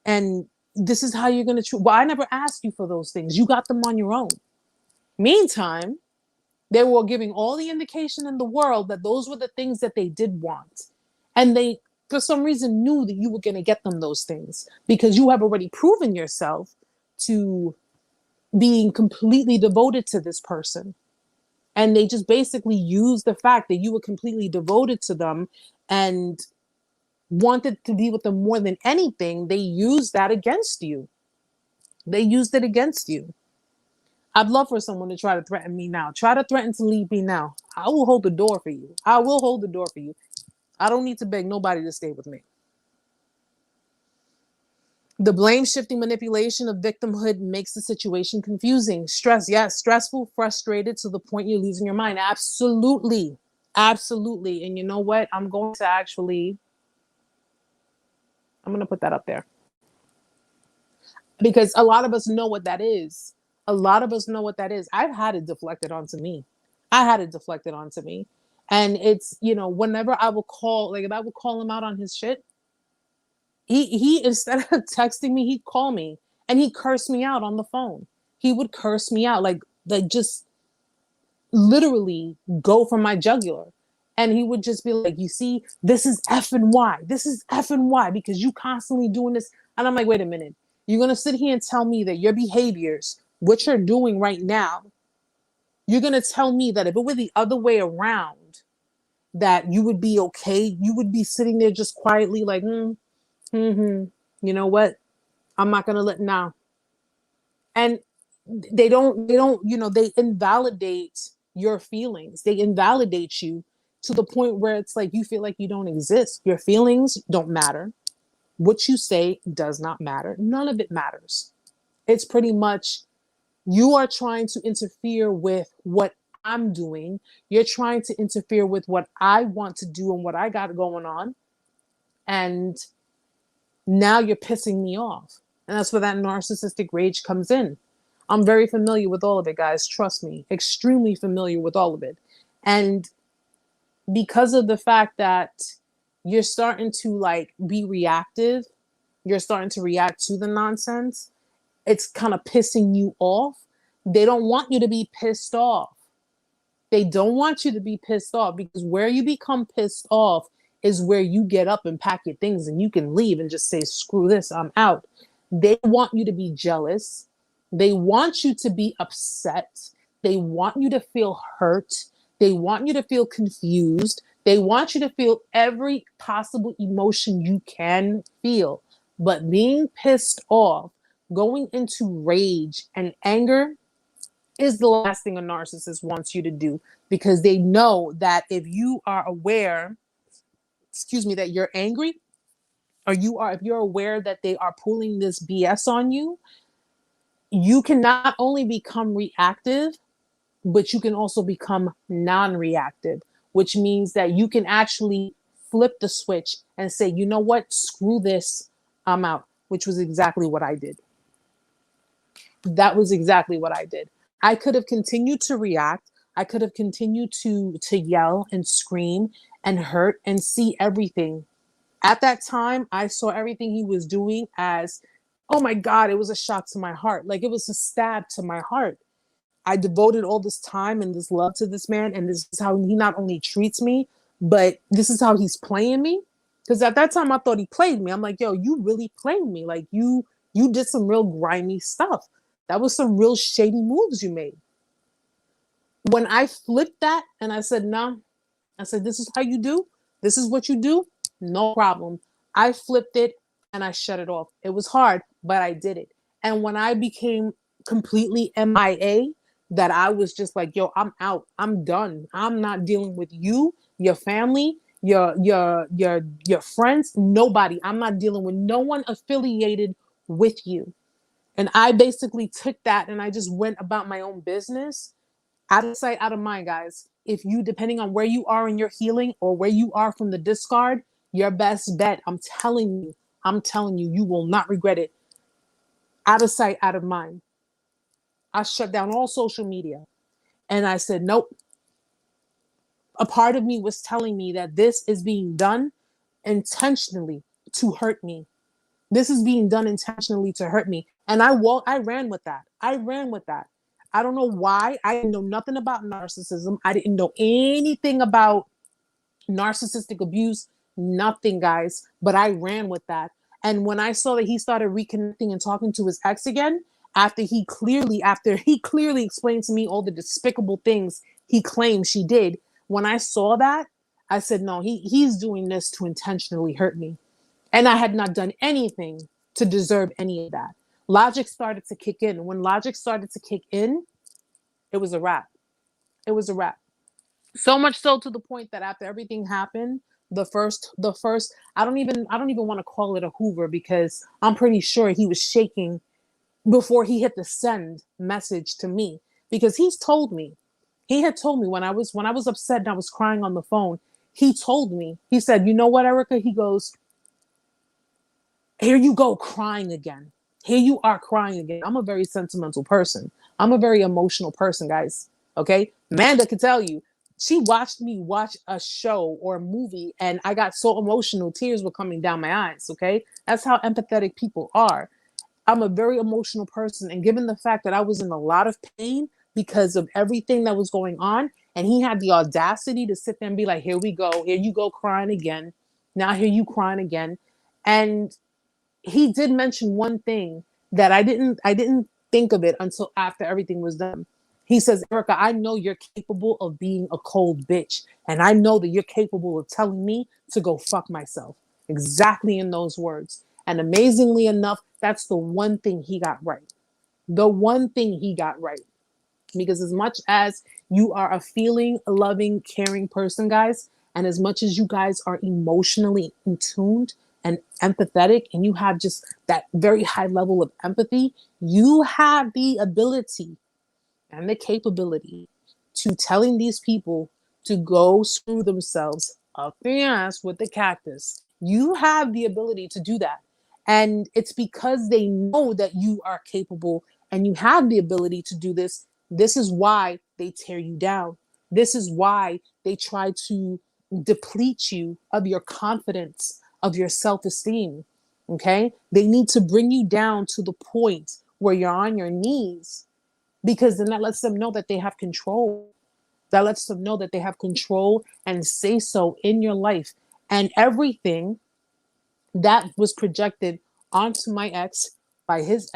And this is how you're going to treat. Well, I never asked you for those things. You got them on your own. Meantime, they were giving all the indication in the world that those were the things that they did want. And they, for some reason, knew that you were going to get them those things because you have already proven yourself to being completely devoted to this person. And they just basically used the fact that you were completely devoted to them and wanted to be with them more than anything. They used that against you. They used it against you. I'd love for someone to try to threaten me now. Try to threaten to leave me now. I will hold the door for you. I will hold the door for you. I don't need to beg nobody to stay with me. The blame shifting manipulation of victimhood makes the situation confusing. Stress, yes, stressful, frustrated to the point you're losing your mind. Absolutely. Absolutely. And you know what? I'm going to put that up there. Because a lot of us know what that is. A lot of us know what that is. I've had it deflected onto me. And it's, whenever I will call, like if I would call him out on his shit, he instead of texting me, he'd call me and he'd curse me out on the phone. He would curse me out, like just literally go for my jugular. And he would just be like, you see, this is F and Y. This is F and Y because you constantly doing this. And I'm like, wait a minute. You're going to sit here and tell me that your behaviors, what you're doing right now, you're going to tell me that if it were the other way around, that you would be okay. You would be sitting there just quietly like, you know what? I'm not going to let now. And they don't, they invalidate your feelings. They invalidate you to the point where it's like, you feel like you don't exist. Your feelings don't matter. What you say does not matter. None of it matters. It's pretty much, you are trying to interfere with what I'm doing. You're trying to interfere with what I want to do and what I got going on. And now you're pissing me off. And that's where that narcissistic rage comes in. I'm very familiar with all of it, guys. Trust me, extremely familiar with all of it. And because of the fact that you're starting to be reactive, you're starting to react to the nonsense, it's kind of pissing you off. They don't want you to be pissed off. They don't want you to be pissed off, because where you become pissed off is where you get up and pack your things and you can leave and just say, screw this, I'm out. They want you to be jealous. They want you to be upset. They want you to feel hurt. They want you to feel confused. They want you to feel every possible emotion you can feel. But being pissed off, going into rage and anger is the last thing a narcissist wants you to do, because they know that if you are aware, that you're angry, or if you're aware that they are pulling this BS on you, you can not only become reactive, but you can also become non-reactive, which means that you can actually flip the switch and say, you know what, screw this, I'm out, which was exactly what I did. That was exactly what I did. I could have continued to react. I could have continued to yell and scream and hurt and see everything. At that time, I saw everything he was doing as, oh my God, it was a shock to my heart. Like it was a stab to my heart. I devoted all this time and this love to this man, and this is how he not only treats me, but this is how he's playing me. Because at that time, I thought he played me. I'm like, yo, you really played me. Like you did some real grimy stuff. That was some real shady moves you made. When I flipped that and I said, no, I said, this is how you do. This is what you do. No problem. I flipped it and I shut it off. It was hard, but I did it. And when I became completely MIA, that I was just like, yo, I'm out. I'm done. I'm not dealing with you, your family, your friends, nobody. I'm not dealing with no one affiliated with you. And I basically took that and I just went about my own business. Out of sight, out of mind, guys. If you, depending on where you are in your healing or where you are from the discard, your best bet, I'm telling you, you will not regret it. Out of sight, out of mind. I shut down all social media and I said, nope. A part of me was telling me that this is being done intentionally to hurt me. This is being done intentionally to hurt me. And I ran with that. I ran with that. I don't know why. I didn't know nothing about narcissism. I didn't know anything about narcissistic abuse, nothing, guys. But I ran with that. And when I saw that he started reconnecting and talking to his ex again, after he clearly explained to me all the despicable things he claimed she did, when I saw that, I said, no, he's doing this to intentionally hurt me. And I had not done anything to deserve any of that. Logic started to kick in. When logic started to kick in, it was a wrap. It was a wrap. So much so to the point that after everything happened, the first, I don't even want to call it a Hoover because I'm pretty sure he was shaking before he hit the send message to me, because he had told me when I was upset and I was crying on the phone, he told me, he said, you know what, Erica? He goes, here you go crying again. Here you are crying again. I'm a very sentimental person. I'm a very emotional person, guys. Okay. Amanda could tell you, she watched me watch a show or a movie and I got so emotional, tears were coming down my eyes. Okay. That's how empathetic people are. I'm a very emotional person. And given the fact that I was in a lot of pain because of everything that was going on, and he had the audacity to sit there and be like, here we go. Here you go crying again. Now here you crying again. And he did mention one thing that I didn't think of it until after everything was done. He says, Erica, I know you're capable of being a cold bitch. And I know that you're capable of telling me to go fuck myself. Exactly in those words. And amazingly enough, that's the one thing he got right. The one thing he got right. Because as much as you are a feeling, loving, caring person, guys, and as much as you guys are emotionally in tuned and empathetic, and you have just that very high level of empathy, you have the ability and the capability to telling these people to go screw themselves up the ass with the cactus. You have the ability to do that. And it's because they know that you are capable and you have the ability to do this. This is why they tear you down. This is why they try to deplete you of your confidence, of your self-esteem. Okay? They need to bring you down to the point where you're on your knees, because then that lets them know that they have control. That lets them know that they have control and say so in your life. And everything that was projected onto my ex, by his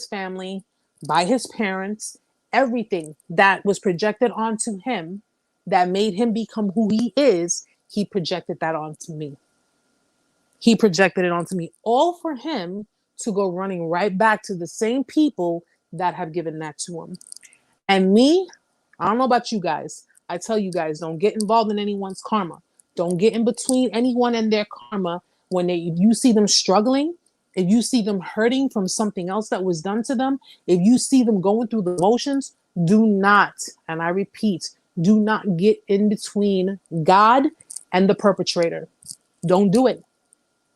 family, by his parents, everything that was projected onto him that made him become who he is, he projected that onto me. He projected it onto me, all for him to go running right back to the same people that have given that to him. And me, I don't know about you guys. I tell you guys, don't get involved in anyone's karma. Don't get in between anyone and their karma when if you see them struggling, if you see them hurting from something else that was done to them, if you see them going through the motions, do not, and I repeat, do not get in between God and the perpetrator. Don't do it.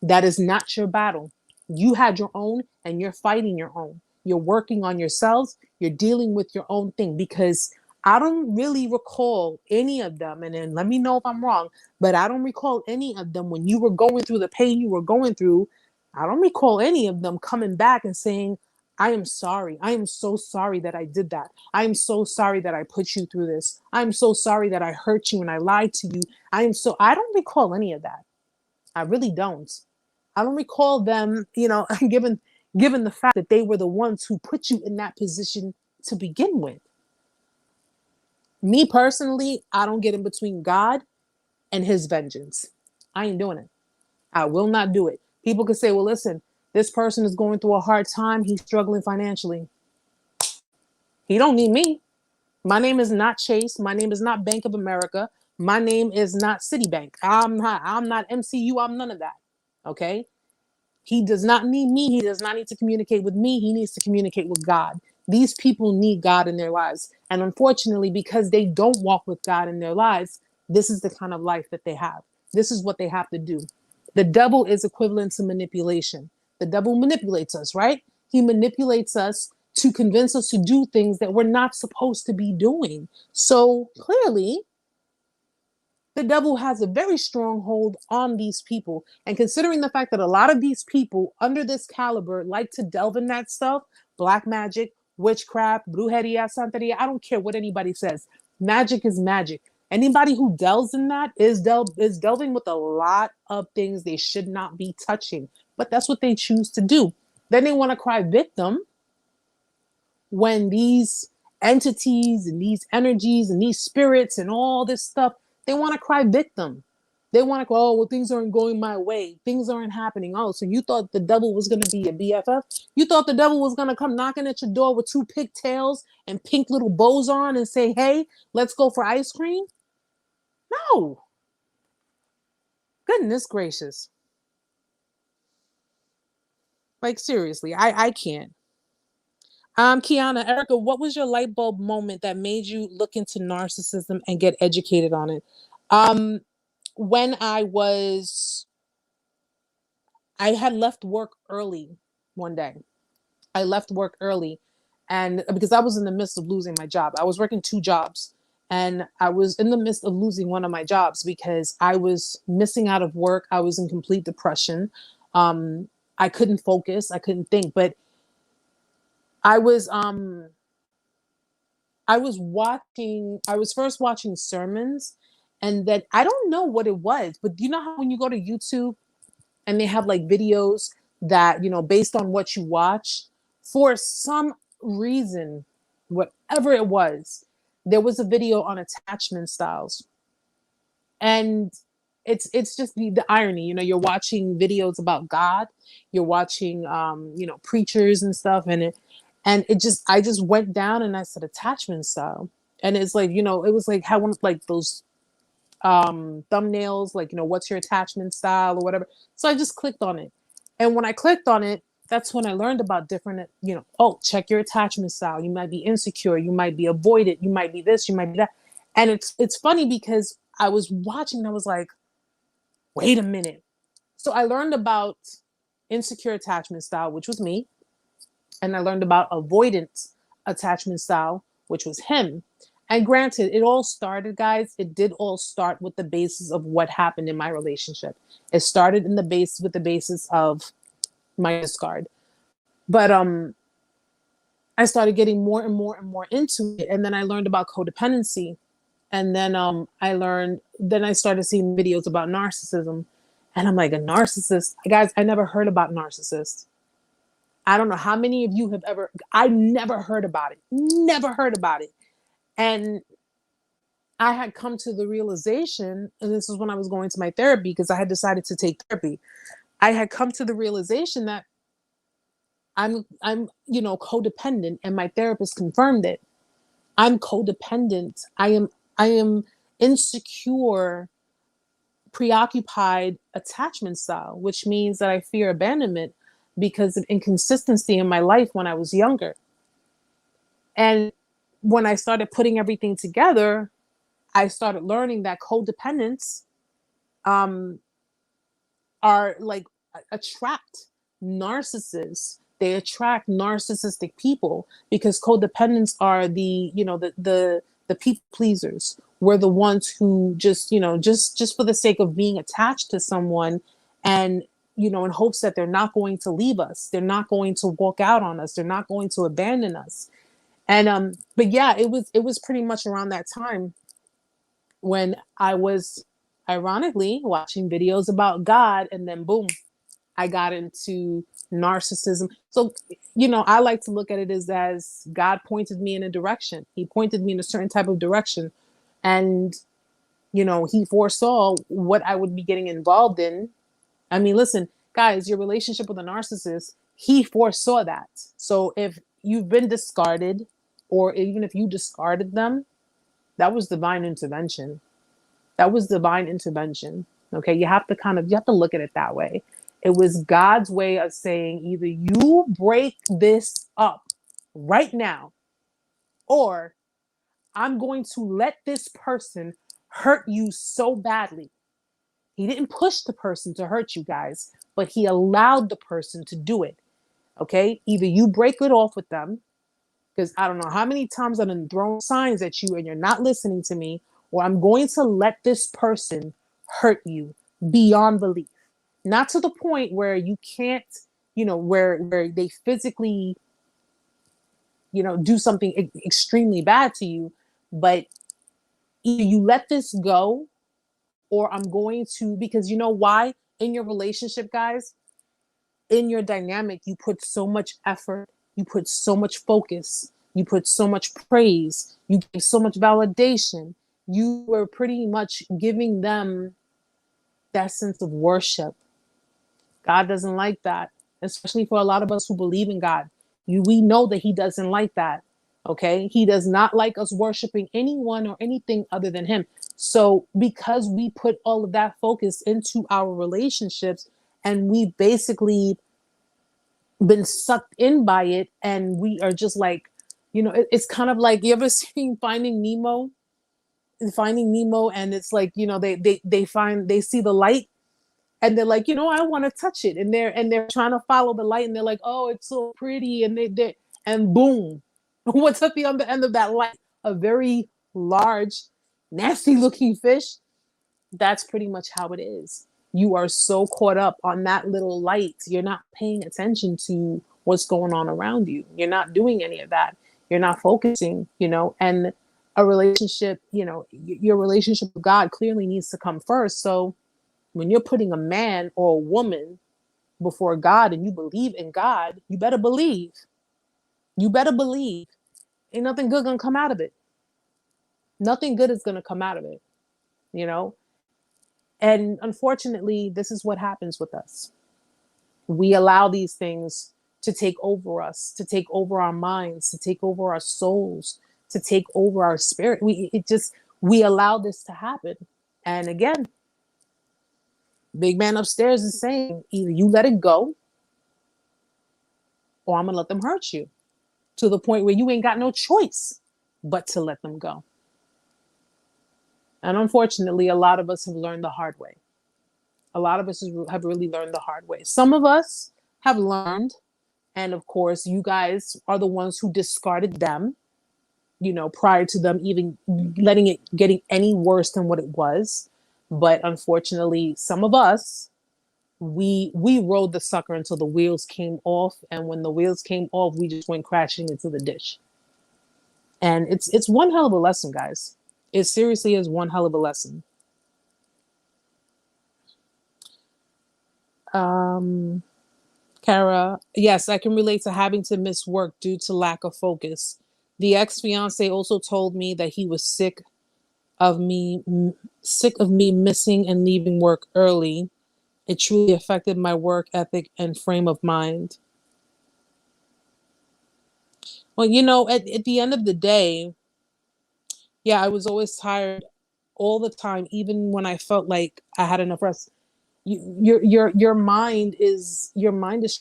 That is not your battle. You had your own and you're fighting your own. You're working on yourselves. You're dealing with your own thing, because I don't really recall any of them, and then let me know if I'm wrong, but I don't recall any of them when you were going through the pain you were going through. I don't recall any of them coming back and saying, I am sorry. I am so sorry that I did that. I am so sorry that I put you through this. I'm so sorry that I hurt you and I lied to you. I don't recall any of that. I really don't. I don't recall them, given the fact that they were the ones who put you in that position to begin with. Me personally, I don't get in between God and his vengeance. I ain't doing it. I will not do it. People could say, well, listen, this person is going through a hard time. He's struggling financially. He don't need me. My name is not Chase. My name is not Bank of America. My name is not Citibank. I'm not MCU. I'm none of that. Okay. He does not need me. He does not need to communicate with me. He needs to communicate with God. These people need God in their lives. And unfortunately, because they don't walk with God in their lives, this is the kind of life that they have. This is what they have to do. The devil is equivalent to manipulation. The devil manipulates us, right? He manipulates us to convince us to do things that we're not supposed to be doing. So clearly, the devil has a very strong hold on these people. And considering the fact that a lot of these people under this caliber like to delve in that stuff, black magic, witchcraft, brujeria, santeria, I don't care what anybody says. Magic is magic. Anybody who delves in that is delving with a lot of things they should not be touching. But that's what they choose to do. Then they want to cry victim when these entities and these energies and these spirits and all this stuff, they want to cry victim. They want to go, oh, well, things aren't going my way. Things aren't happening. Oh, so you thought the devil was going to be a BFF? You thought the devil was going to come knocking at your door with 2 pigtails and pink little bows on and say, hey, let's go for ice cream? No. Goodness gracious. Like, seriously, I can't. Kiana, Erica, what was your light bulb moment that made you look into narcissism and get educated on it? When I had left work early one day. I left work early, and because I was in the midst of losing my job, I was working 2 jobs, and I was in the midst of losing one of my jobs because I was missing out of work. I was in complete depression. I couldn't focus. I couldn't think, but I was I was first watching sermons, and then I don't know what it was, but you know how when you go to YouTube and they have like videos that, based on what you watch, for some reason, whatever it was, there was a video on attachment styles. And it's just the irony, you're watching videos about God, you're watching preachers and stuff, I just went down and I said attachment style. And it's like, it was like how one of like those thumbnails, like, what's your attachment style or whatever. So I just clicked on it. And when I clicked on it, that's when I learned about different, oh, check your attachment style. You might be insecure, you might be avoidant, you might be this, you might be that. And it's funny because I was watching and I was like, wait a minute. So I learned about insecure attachment style, which was me. And I learned about avoidant attachment style, which was him. And granted, it all started, guys, it did all start with the basis of what happened in my relationship. It started with the basis of my discard. But I started getting more and more and more into it. And then I learned about codependency. And then I started seeing videos about narcissism. And I'm like, a narcissist? Guys, I never heard about narcissists. I don't know how many of you have I never heard about it. Never heard about it. And I had come to the realization, and this is when I was going to my therapy because I had decided to take therapy. I had come to the realization that I'm codependent, and my therapist confirmed it. I'm codependent. I am insecure, preoccupied attachment style, which means that I fear abandonment because of inconsistency in my life when I was younger. And when I started putting everything together, I started learning that codependents are like attract narcissists. They attract narcissistic people because codependents are the the people pleasers. We're the ones who just, just for the sake of being attached to someone and, in hopes that they're not going to leave us. They're not going to walk out on us. They're not going to abandon us. And, but yeah, it was pretty much around that time when I was ironically watching videos about God, and then boom, I got into narcissism. So, I like to look at it as God pointed me in a direction. He pointed me in a certain type of direction. And, he foresaw what I would be getting involved in. I mean, listen, guys, your relationship with a narcissist, he foresaw that. So if you've been discarded, or even if you discarded them, that was divine intervention. That was divine intervention. Okay. You have to look at it that way. It was God's way of saying, either you break this up right now, or I'm going to let this person hurt you so badly. He didn't push the person to hurt you guys, but he allowed the person to do it. Okay. Either you break it off with them, because I don't know how many times I've thrown signs at you and you're not listening to me, or I'm going to let this person hurt you beyond belief. Not to the point where you can't, where they physically, do something extremely bad to you, but either you let this go, or I'm going to, because you know why? In your relationship, guys, in your dynamic, you put so much effort, you put so much focus, you put so much praise, you give so much validation. You were pretty much giving them that sense of worship. God doesn't like that, especially for a lot of us who believe in God. We know that he doesn't like that. Okay. He does not like us worshiping anyone or anything other than him. So because we put all of that focus into our relationships, and we basically been sucked in by it, and we are just like, it's kind of like, you ever seen Finding Nemo? And it's like, they see the light, and they're like, I want to touch it, and they're trying to follow the light, and they're like, oh, it's so pretty, and boom, what's at the other end of that light? A very large, nasty looking fish. That's pretty much how it is. You are so caught up on that little light, you're not paying attention to what's going on around you. You're not doing any of that. You're not focusing, and a relationship, your relationship with God clearly needs to come first. So when you're putting a man or a woman before God, and you believe in God, you better believe. You better believe. Ain't nothing good gonna come out of it. Nothing good is gonna come out of it, And unfortunately, this is what happens with us. We allow these things to take over us, to take over our minds, to take over our souls, to take over our spirit. We allow this to happen. And again, big man upstairs is saying, either you let it go, or I'm gonna let them hurt you, to the point where you ain't got no choice but to let them go. And unfortunately, a lot of us have learned the hard way. A lot of us have really learned the hard way. Some of us have learned, and of course, you guys are the ones who discarded them, prior to them even letting it getting any worse than what it was. But unfortunately, some of us, we rode the sucker until the wheels came off, and when the wheels came off, we just went crashing into the ditch. And it's one hell of a lesson, guys. It seriously is one hell of a lesson. Kara, yes, I can relate to having to miss work due to lack of focus. The ex-fiance also told me that he was sick of me missing and leaving work early. It truly affected my work ethic and frame of mind. Well, at the end of the day, yeah, I was always tired all the time, even when I felt like I had enough rest. Your mind is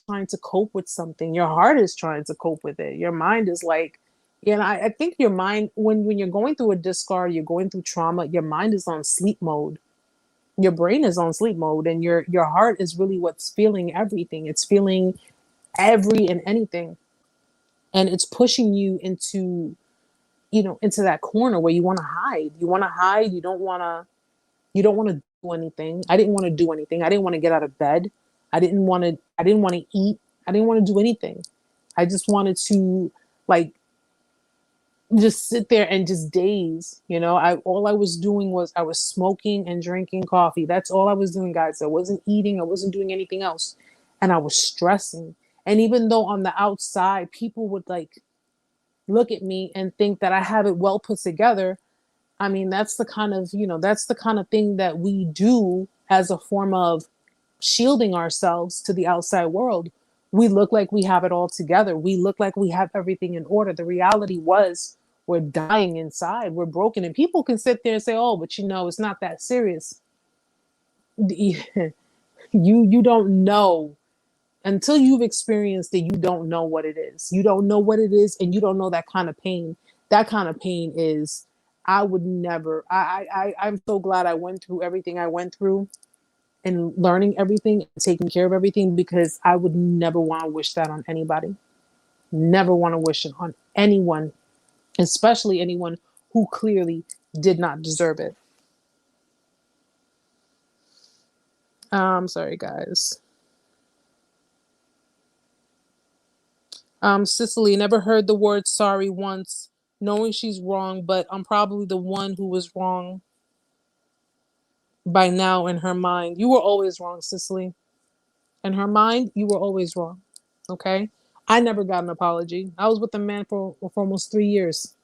trying to cope with something. Your heart is trying to cope with it. Your mind is like, I think your mind, when you're going through a discard, you're going through trauma, your mind is on sleep mode. Your brain is on sleep mode, and your heart is really what's feeling everything. It's feeling every and anything, and it's pushing you into into that corner where you want to hide. You want to hide. You don't want to do anything. I didn't want to do anything. I didn't want to get out of bed. I didn't want to eat. I didn't want to do anything. I just wanted to, like, just sit there and just daze. All I was doing was I was smoking and drinking coffee. That's all I was doing, guys. I wasn't eating. I wasn't doing anything else. And I was stressing. And even though on the outside people would, like, look at me and think that I have it well put together, I mean, that's the kind of thing that we do as a form of shielding ourselves to the outside world. We look like we have it all together. We look like we have everything in order. The reality was we're dying inside. We're broken. And people can sit there and say, oh, but it's not that serious. You don't know. Until you've experienced it, you don't know what it is. You don't know what it is, and you don't know that kind of pain. That kind of pain is, I would never, I'm so glad I went through everything I went through and learning everything and taking care of everything, because I would never want to wish that on anybody. Never want to wish it on anyone, especially anyone who clearly did not deserve it. Sorry, guys. Cicely, never heard the word sorry once, knowing she's wrong, but I'm probably the one who was wrong by now in her mind. You were always wrong, Cicely. In her mind, you were always wrong. Okay? I never got an apology. I was with a man for almost 3 years.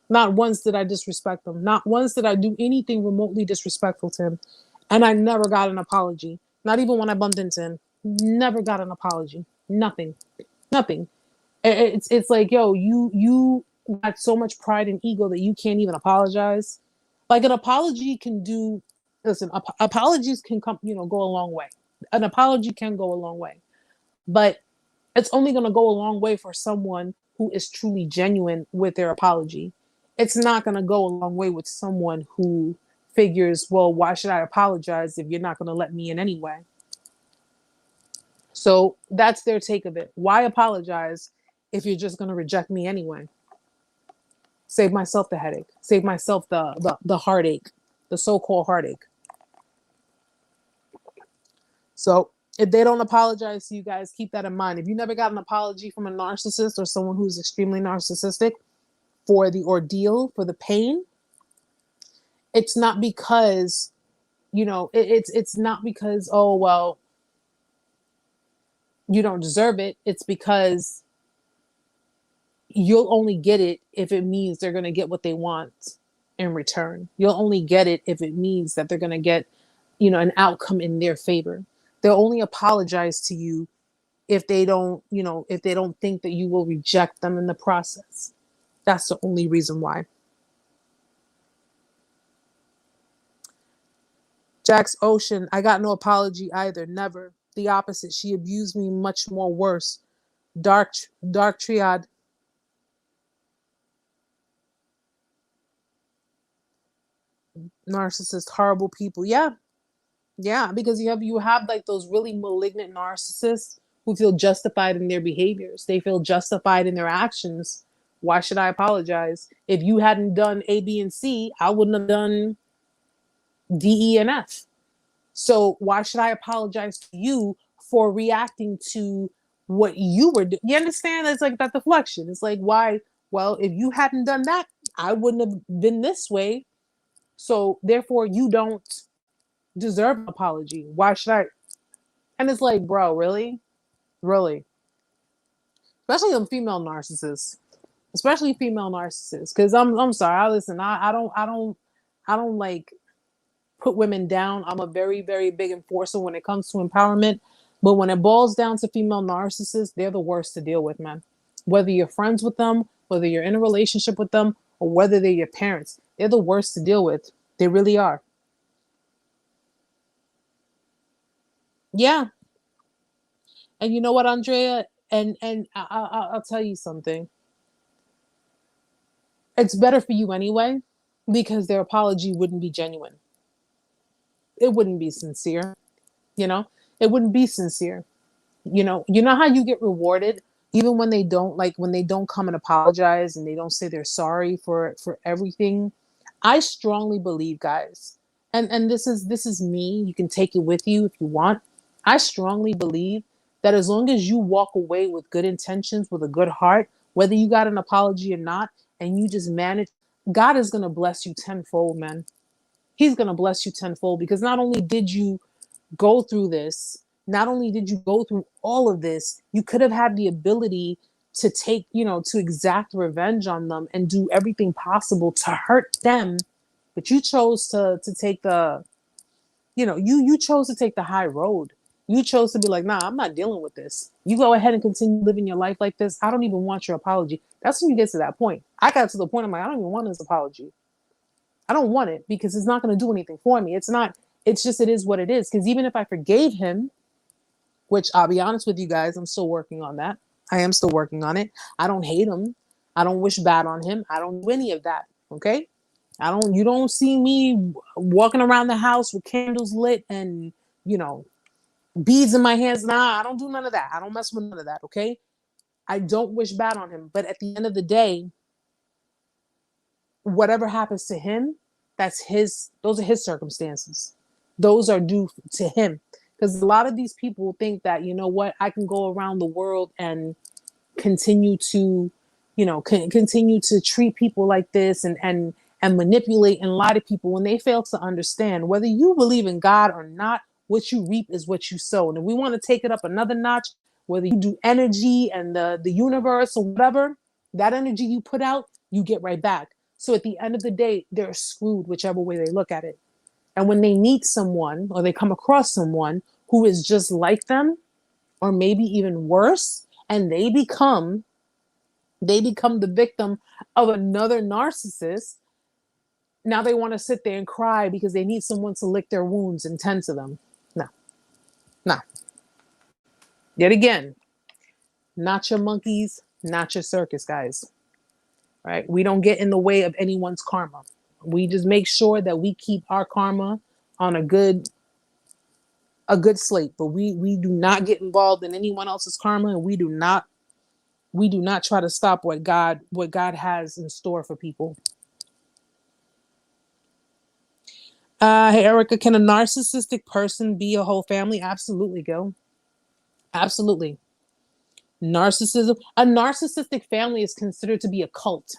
Not once did I disrespect him. Not once did I do anything remotely disrespectful to him. And I never got an apology. Not even when I bumped into him. Never got an apology. Nothing. Nothing. It's like, yo, you got so much pride and ego that you can't even apologize. Like, an apology can do, listen, apologies can come, go a long way. An apology can go a long way, but it's only going to go a long way for someone who is truly genuine with their apology. It's not going to go a long way with someone who figures, well, why should I apologize if you're not going to let me in anyway? So that's their take of it. Why apologize if you're just going to reject me anyway? Save myself the headache. Save myself the heartache, the so-called heartache. So if they don't apologize to you guys, keep that in mind. If you never got an apology from a narcissist or someone who's extremely narcissistic for the ordeal, for the pain, it's not because, it's not because, oh, well, you don't deserve it. It's because you'll only get it if it means they're going to get what they want in return. You'll only get it if it means that they're going to get, an outcome in their favor. They'll only apologize to you if they don't think that you will reject them in the process. That's the only reason why. Jax Ocean, I got no apology either. Never. The opposite. She abused me much more worse. Dark triad. Narcissist, horrible people. Yeah, because you have like those really malignant narcissists who feel justified in their behaviors. They feel justified in their actions. Why should I apologize? If you hadn't done A, B, and C, I wouldn't have done D, E, and F. So why should I apologize to you for reacting to what you were doing? You understand? It's like that deflection. It's like, why? Well, if you hadn't done that, I wouldn't have been this way. So therefore, you don't deserve an apology. Why should I? And it's like, bro, really? Really? Especially the female narcissists. Especially female narcissists. Because I'm sorry. I don't like put women down. I'm a very, very big enforcer when it comes to empowerment. But when it boils down to female narcissists, they're the worst to deal with, man. Whether you're friends with them, whether you're in a relationship with them, or whether they're your parents, they're the worst to deal with. They really are. Yeah. And you know what, Andrea? And I'll tell you something. It's better for you anyway, because their apology wouldn't be genuine. It wouldn't be sincere. It wouldn't be sincere. You know how you get rewarded even when they don't, like when they don't come and apologize and they don't say they're sorry for everything, I strongly believe, guys, and this is me, you can take it with you if you want. I strongly believe that as long as you walk away with good intentions, with a good heart, whether you got an apology or not, and you just manage, God is going to bless you tenfold, man. He's going to bless you tenfold, because not only did you go through this, not only did you go through all of this, you could have had the ability to take, to exact revenge on them and do everything possible to hurt them. But you chose to take the, you chose to take the high road. You chose to be like, nah, I'm not dealing with this. You go ahead and continue living your life like this. I don't even want your apology. That's when you get to that point. I got to the point, I'm like, I don't even want his apology. I don't want it, because it's not going to do anything for me. It's not, it's just, it is what it is. Because even if I forgave him, which I'll be honest with you guys, I'm still working on that. I am still working on it. I don't hate him. I don't wish bad on him. I don't do any of that. Okay. You don't see me walking around the house with candles lit and, beads in my hands. Nah, I don't do none of that. I don't mess with none of that. Okay. I don't wish bad on him. But at the end of the day, whatever happens to him, those are his circumstances. Those are due to him. Because a lot of these people think that, you know what, I can go around the world and continue to, continue to treat people like this and manipulate and lie to people, when they fail to understand, whether you believe in God or not, what you reap is what you sow. And if we want to take it up another notch, whether you do energy and the universe or whatever, that energy you put out, you get right back. So at the end of the day, they're screwed whichever way they look at it. And when they meet someone or they come across someone who is just like them, or maybe even worse, and they become the victim of another narcissist, now they want to sit there and cry because they need someone to lick their wounds and tend to them. No, no. Yet again, not your monkeys, not your circus, guys. Right? We don't get in the way of anyone's karma. We just make sure that we keep our karma on a good slate, but we do not get involved in anyone else's karma, and we do not try to stop what God has in store for people. Hey Erica, can a narcissistic person be a whole family? Absolutely, go. Absolutely. A narcissistic family is considered to be a cult.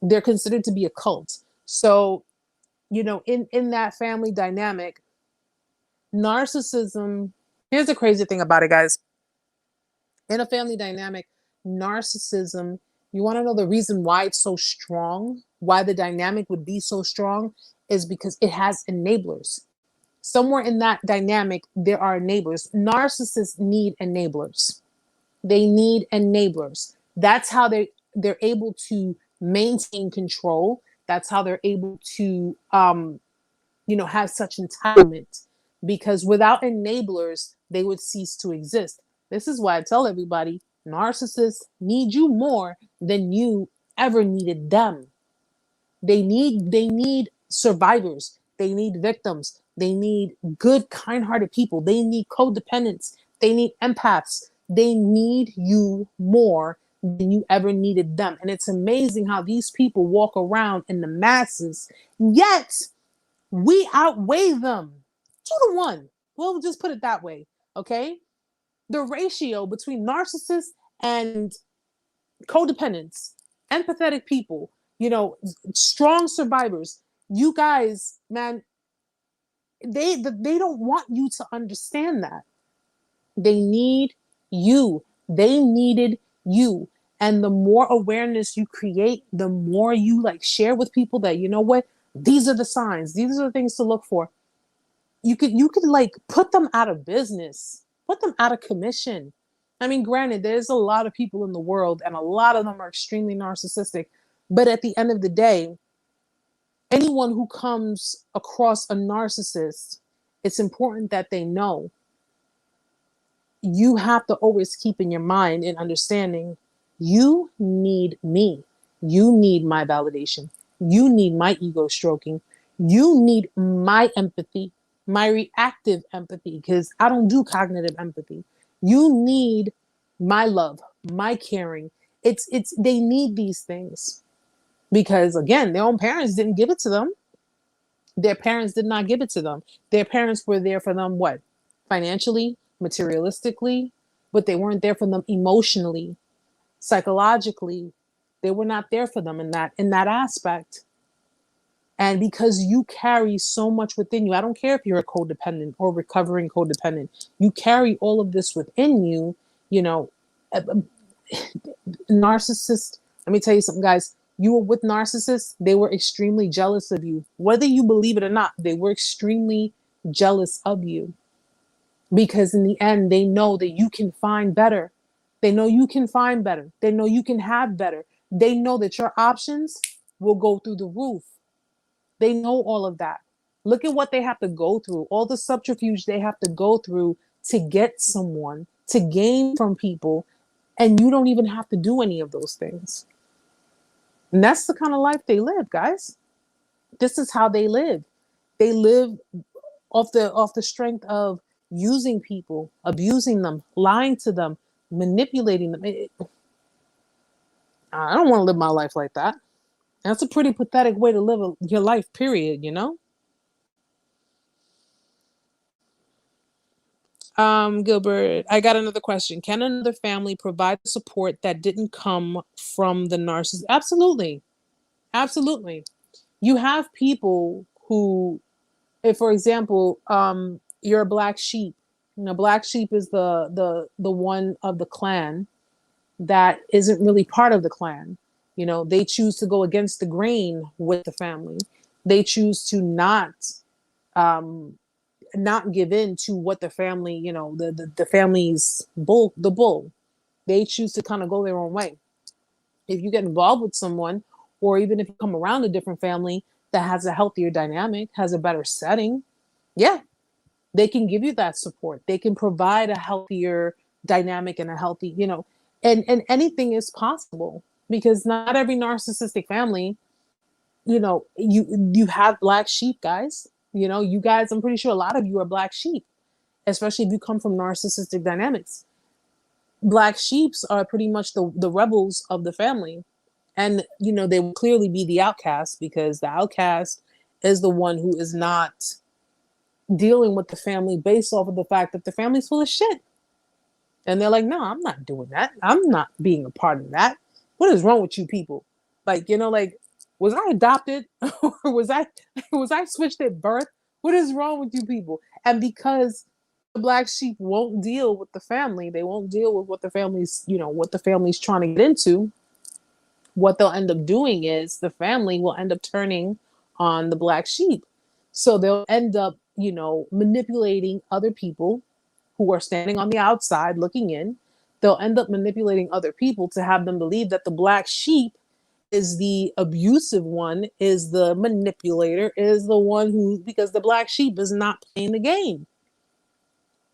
They're considered to be a cult. So, in that family dynamic, narcissism, here's the crazy thing about it, guys. In a family dynamic, narcissism, you want to know the reason why it's so strong, why the dynamic would be so strong, is because it has enablers. Somewhere in that dynamic, there are enablers. Narcissists need enablers. They need enablers. That's how they're able to maintain control. That's how they're able to, have such entitlement. Because without enablers, they would cease to exist. This is why I tell everybody, narcissists need you more than you ever needed them. They need survivors. They need victims. They need good, kind-hearted people. They need codependents. They need empaths. They need you more than you ever needed them. And it's amazing how these people walk around in the masses, yet we outweigh them 2-1. We'll just put it that way. Okay. The ratio between narcissists and codependents, empathetic people, strong survivors, you guys, man, they don't want you to understand that. They need you. They needed you. And the more awareness you create, the more you share with people that, you know what, these are the signs, these are the things to look for. You could put them out of business, put them out of commission. I mean, granted, there's a lot of people in the world and a lot of them are extremely narcissistic. But at the end of the day, anyone who comes across a narcissist, it's important that they know you have to always keep in your mind and understanding, you need me. You need my validation. You need my ego stroking. You need my empathy, my reactive empathy, because I don't do cognitive empathy. You need my love, my caring. They need these things because again, their own parents didn't give it to them. Their parents did not give it to them. Their parents were there for them, what? Financially, materialistically, but they weren't there for them emotionally, psychologically. They were not there for them in that aspect. And because you carry so much within you, I don't care if you're a codependent or recovering codependent, you carry all of this within you, you know, narcissist. Let me tell you something, guys. You were with narcissists, they were extremely jealous of you. Whether you believe it or not, they were extremely jealous of you because in the end, they know that you can find better. They know you can find better. They know you can have better. They know that your options will go through the roof. They know all of that. Look at what they have to go through, all the subterfuge they have to go through to get someone, to gain from people, and you don't even have to do any of those things. And that's the kind of life they live, guys. This is how they live. They live off the strength of using people, abusing them, lying to them, manipulating them. I don't want to live my life like that. That's a pretty pathetic way to live your life, period, you know? Gilbert, I got another question. Can another family provide support that didn't come from the narcissist? Absolutely. Absolutely. You have people who, if for example, you're a black sheep. You know, black sheep is the one of the clan that isn't really part of the clan. You know, they choose to go against the grain with the family. They choose to um, not give in to what the family, you know, the family's bull. They choose to kind of go their own way. If you get involved with someone, or even if you come around a different family that has a healthier dynamic, has a better setting, yeah, they can give you that support. They can provide a healthier dynamic and a healthy, you know, and anything is possible because not every narcissistic family, you know, you have black sheep, guys. You know, you guys, I'm pretty sure a lot of you are black sheep, especially if you come from narcissistic dynamics. Black sheeps are pretty much the rebels of the family. And, you know, they will clearly be the outcast because the outcast is the one who is not dealing with the family based off of the fact that the family's full of shit. And they're like, no, I'm not doing that. I'm not being a part of that. What is wrong with you people? Like, you know, like, was I adopted or was I switched at birth? What is wrong with you people? And because the black sheep won't deal with the family, they won't deal with what the family's, you know, what the family's trying to get into. What they'll end up doing is the family will end up turning on the black sheep. So they'll end up, you know, manipulating other people who are standing on the outside looking in. They'll end up manipulating other people to have them believe that the black sheep is the abusive one, is the manipulator, is the one who, because the black sheep is not playing the game.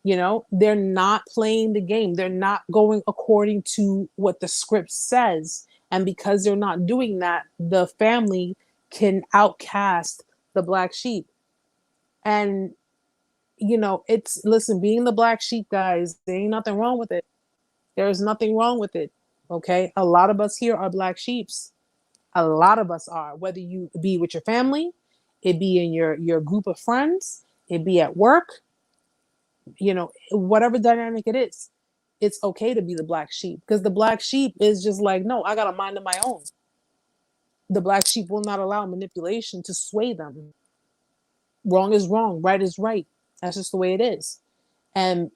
You know, they're not playing the game. They're not going according to what the script says. And because they're not doing that, the family can outcast the black sheep. And, you know, it's, listen, being the black sheep, guys, there ain't nothing wrong with it. There's nothing wrong with it. Okay. A lot of us here are black sheeps. A lot of us are, whether you be with your family, it be in your group of friends, it be at work, you know, whatever dynamic it is, it's okay to be the black sheep because the black sheep is just like, no, I got a mind of my own. The black sheep will not allow manipulation to sway them. Wrong is wrong, right is right. That's just the way it is. And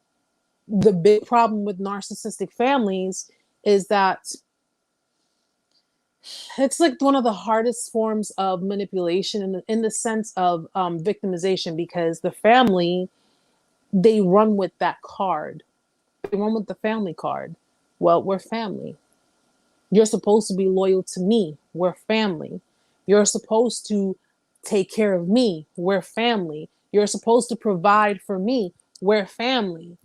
the big problem with narcissistic families is that it's like one of the hardest forms of manipulation in the sense of victimization because the family, they run with that card. They run with the family card. Well, we're family. You're supposed to be loyal to me. We're family. You're supposed to take care of me. We're family. You're supposed to provide for me. We're family.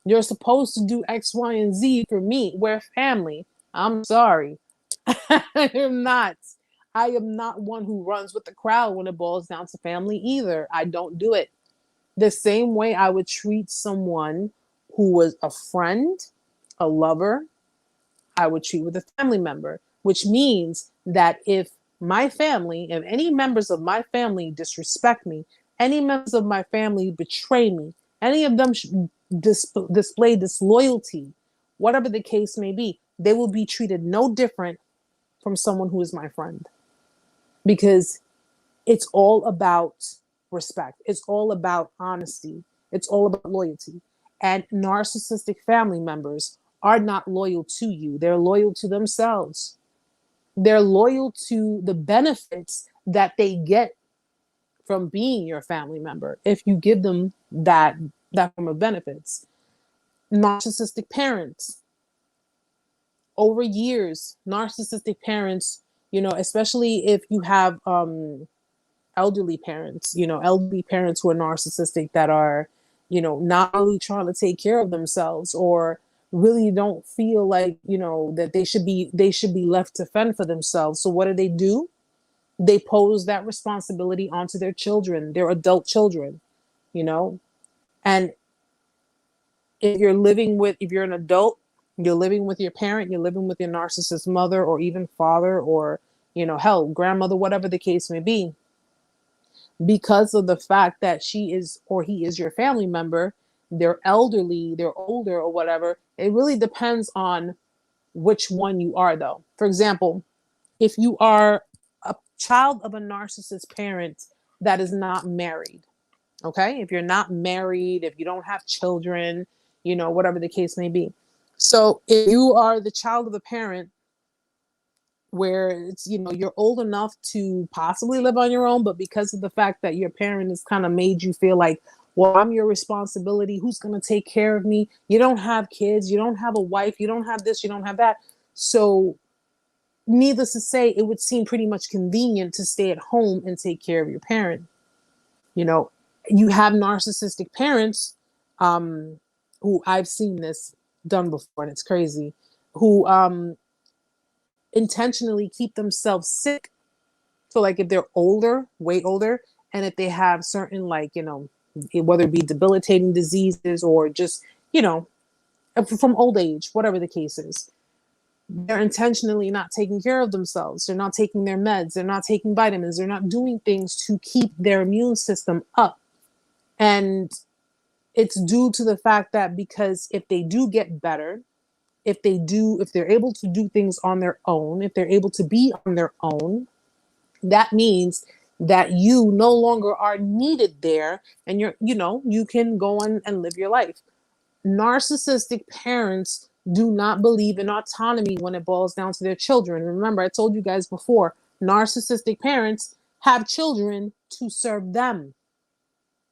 You're supposed to do X, Y, and Z for me. We're family. I'm sorry. I am not. I am not one who runs with the crowd when it boils down to family either. I don't do it. The same way I would treat someone who was a friend, a lover, I would treat with a family member, which means that if any members of my family disrespect me, any members of my family betray me, any of them display disloyalty, whatever the case may be, they will be treated no different from someone who is my friend. Because it's all about respect. It's all about honesty. It's all about loyalty. And narcissistic family members are not loyal to you. They're loyal to themselves. They're loyal to the benefits that they get from being your family member if you give them that form of benefits. Narcissistic parents. Over years, narcissistic parents, especially if you have elderly parents who are narcissistic, that are, not really trying to take care of themselves, or really don't feel like, that they should be left to fend for themselves. So what do? They pose that responsibility onto their children, their adult children, and if you're an adult, you're living with your parent, you're living with your narcissist mother or even father, or, hell, grandmother, whatever the case may be. Because of the fact that she is or he is your family member, they're elderly, they're older or whatever, it really depends on which one you are, though. For example, if you are a child of a narcissist parent that is not married, okay? If you're not married, if you don't have children, whatever the case may be. So if you are the child of a parent where it's, you're old enough to possibly live on your own, but because of the fact that your parent has kind of made you feel like, well, I'm your responsibility, who's going to take care of me? You don't have kids, you don't have a wife, you don't have this, you don't have that. So needless to say, it would seem pretty much convenient to stay at home and take care of your parent. You have narcissistic parents, who I've seen this done before, and it's crazy, who intentionally keep themselves sick. So like if they're older, way older, and if they have certain, like, whether it be debilitating diseases or just, from old age, whatever the case is, they're intentionally not taking care of themselves. They're not taking their meds. They're not taking vitamins. They're not doing things to keep their immune system up. And it's due to the fact that, because if they do get better, if they're able to do things on their own, if they're able to be on their own, that means that you no longer are needed there, and you can go on and live your life. Narcissistic parents do not believe in autonomy when it boils down to their children. Remember, I told you guys before, narcissistic parents have children to serve them.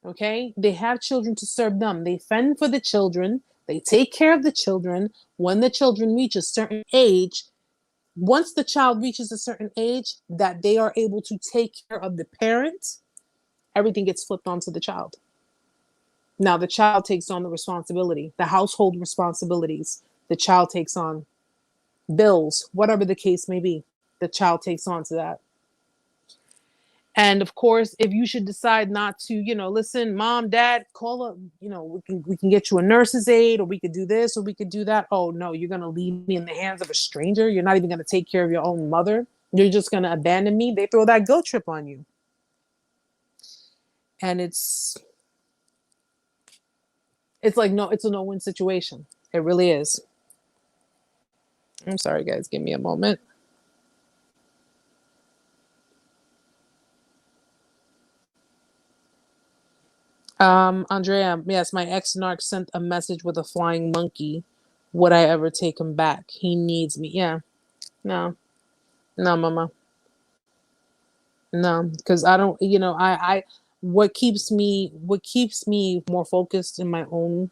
Okay? They have children to serve them. They fend for the children. They take care of the children. When the children reach a certain age, once the child reaches a certain age that they are able to take care of the parent, everything gets flipped onto the child. Now the child takes on the responsibility, the household responsibilities. The child takes on bills, whatever the case may be. The child takes on to that. And of course, if you should decide not to, listen, mom, dad, call up, we can get you a nurse's aid, or we could do this, or we could do that. Oh no, you're going to leave me in the hands of a stranger. You're not even going to take care of your own mother. You're just going to abandon me. They throw that guilt trip on you. And it's like, no, it's a no-win situation. It really is. I'm sorry, guys. Give me a moment. Andrea, yes, my ex-narc sent a message with a flying monkey. Would I ever take him back? He needs me. Yeah. No, mama. No, because I don't, what keeps me more focused in my own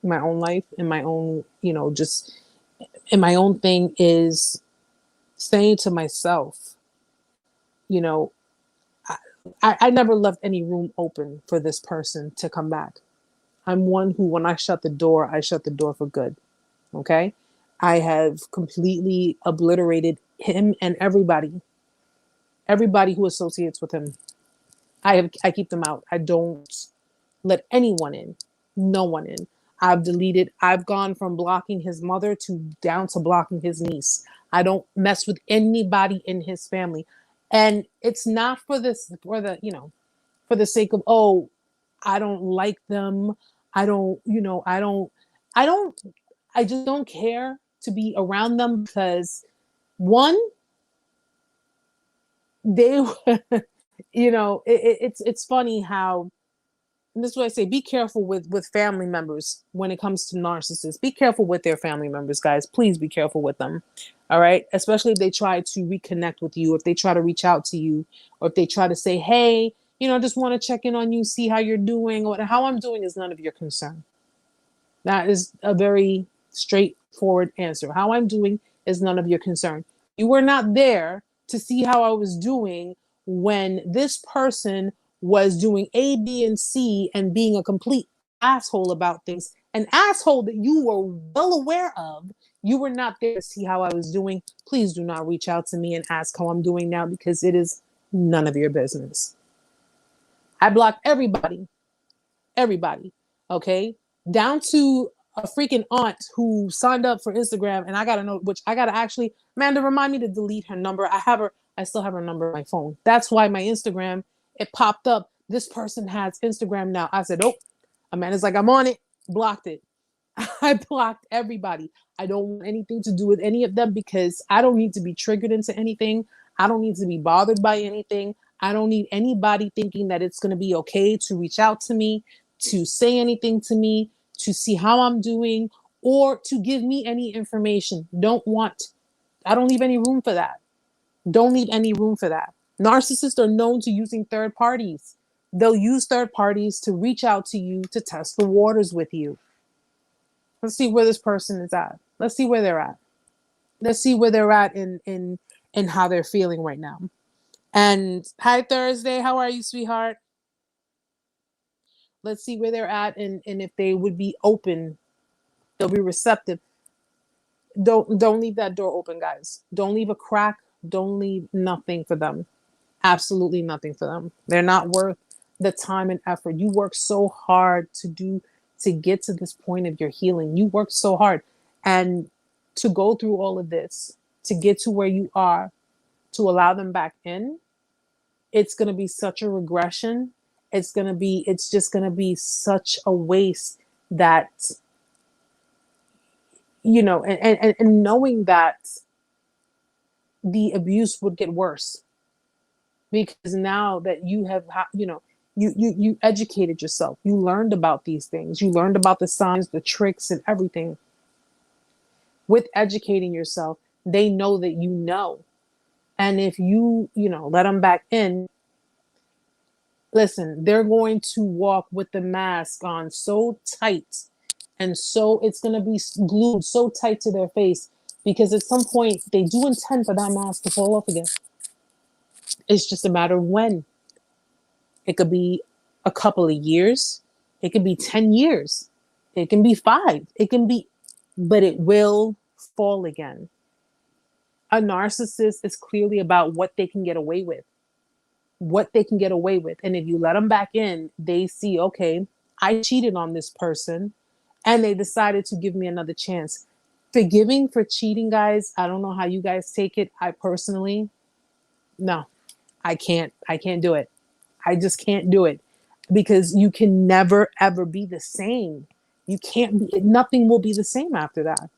life, in my own, just in my own thing, is saying to myself, I never left any room open for this person to come back. I'm one who, when I shut the door for good. Okay? I have completely obliterated him and everybody who associates with him. I keep them out. I don't let anyone in. No one in. I've deleted. I've gone from blocking his mother to down to blocking his niece. I don't mess with anybody in his family. And it's not for this, for the, for the sake of, oh, I don't like them. I don't, I don't, I just don't care to be around them because one, they, it's funny how, and this is what I say, be careful with family members when it comes to narcissists. Be careful with their family members, guys. Please be careful with them. All right. Especially if they try to reconnect with you, if they try to reach out to you, or if they try to say, hey, just want to check in on you, see how you're doing. Or how I'm doing is none of your concern. That is a very straightforward answer. How I'm doing is none of your concern. You were not there to see how I was doing when this person was doing A, B, and C and being a complete asshole about things, an asshole that you were well aware of. You were not there to see how I was doing. Please do not reach out to me and ask how I'm doing now because it is none of your business. I blocked everybody. Everybody. Okay? Down to a freaking aunt who signed up for Instagram, and I gotta know, which I gotta actually, Amanda, remind me to delete her number. I still have her number on my phone. That's why my Instagram, it popped up. This person has Instagram now. I said, oh, Amanda's like, I'm on it. Blocked it. I blocked everybody. I don't want anything to do with any of them because I don't need to be triggered into anything. I don't need to be bothered by anything. I don't need anybody thinking that it's going to be okay to reach out to me, to say anything to me, to see how I'm doing, or to give me any information. I don't leave any room for that. Don't leave any room for that. Narcissists are known to using third parties. They'll use third parties to reach out to you to test the waters with you. Let's see where this person is at. Let's see where they're at. Let's see where they're at in how they're feeling right now. And hi Thursday, how are you, sweetheart? Let's see where they're at and if they would be open, they'll be receptive. Don't leave that door open, guys. Don't leave a crack. Don't leave nothing for them. Absolutely nothing for them. They're not worth the time and effort. You work so hard to get to this point of your healing. You work so hard. And to go through all of this, to get to where you are, to allow them back in, it's going to be such a regression. It's just going to be such a waste that, and knowing that the abuse would get worse because now that you have, you educated yourself, you learned about these things, you learned about the signs, the tricks, and everything. With educating yourself, they know that you know. And if you let them back in, listen, they're going to walk with the mask on so tight, and so it's going to be glued so tight to their face because at some point they do intend for that mask to fall off again. It's just a matter of when. It could be a couple of years. It could be 10 years. It can be 5. But it will fall again. A narcissist is clearly about what they can get away with. What they can get away with. And if you let them back in, they see, okay, I cheated on this person and they decided to give me another chance. Forgiving for cheating, guys, I don't know how you guys take it. I personally, no, I can't do it. I just can't do it because you can never, ever be the same. You can't be, nothing will be the same after that.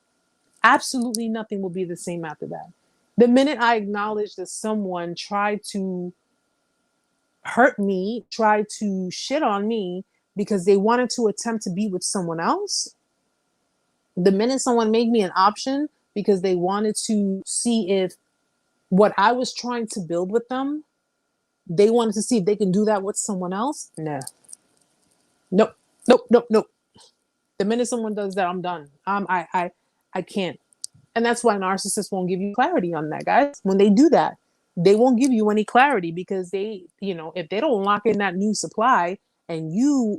Absolutely nothing will be the same after that. The minute I acknowledge that someone tried to hurt me, tried to shit on me because they wanted to attempt to be with someone else, the minute someone made me an option because they wanted to see if what I was trying to build with them, they wanted to see if they can do that with someone else. No. Nope. The minute someone does that, I'm done. I can't. And that's why narcissists won't give you clarity on that, guys. When they do that, they won't give you any clarity because they, if they don't lock in that new supply and you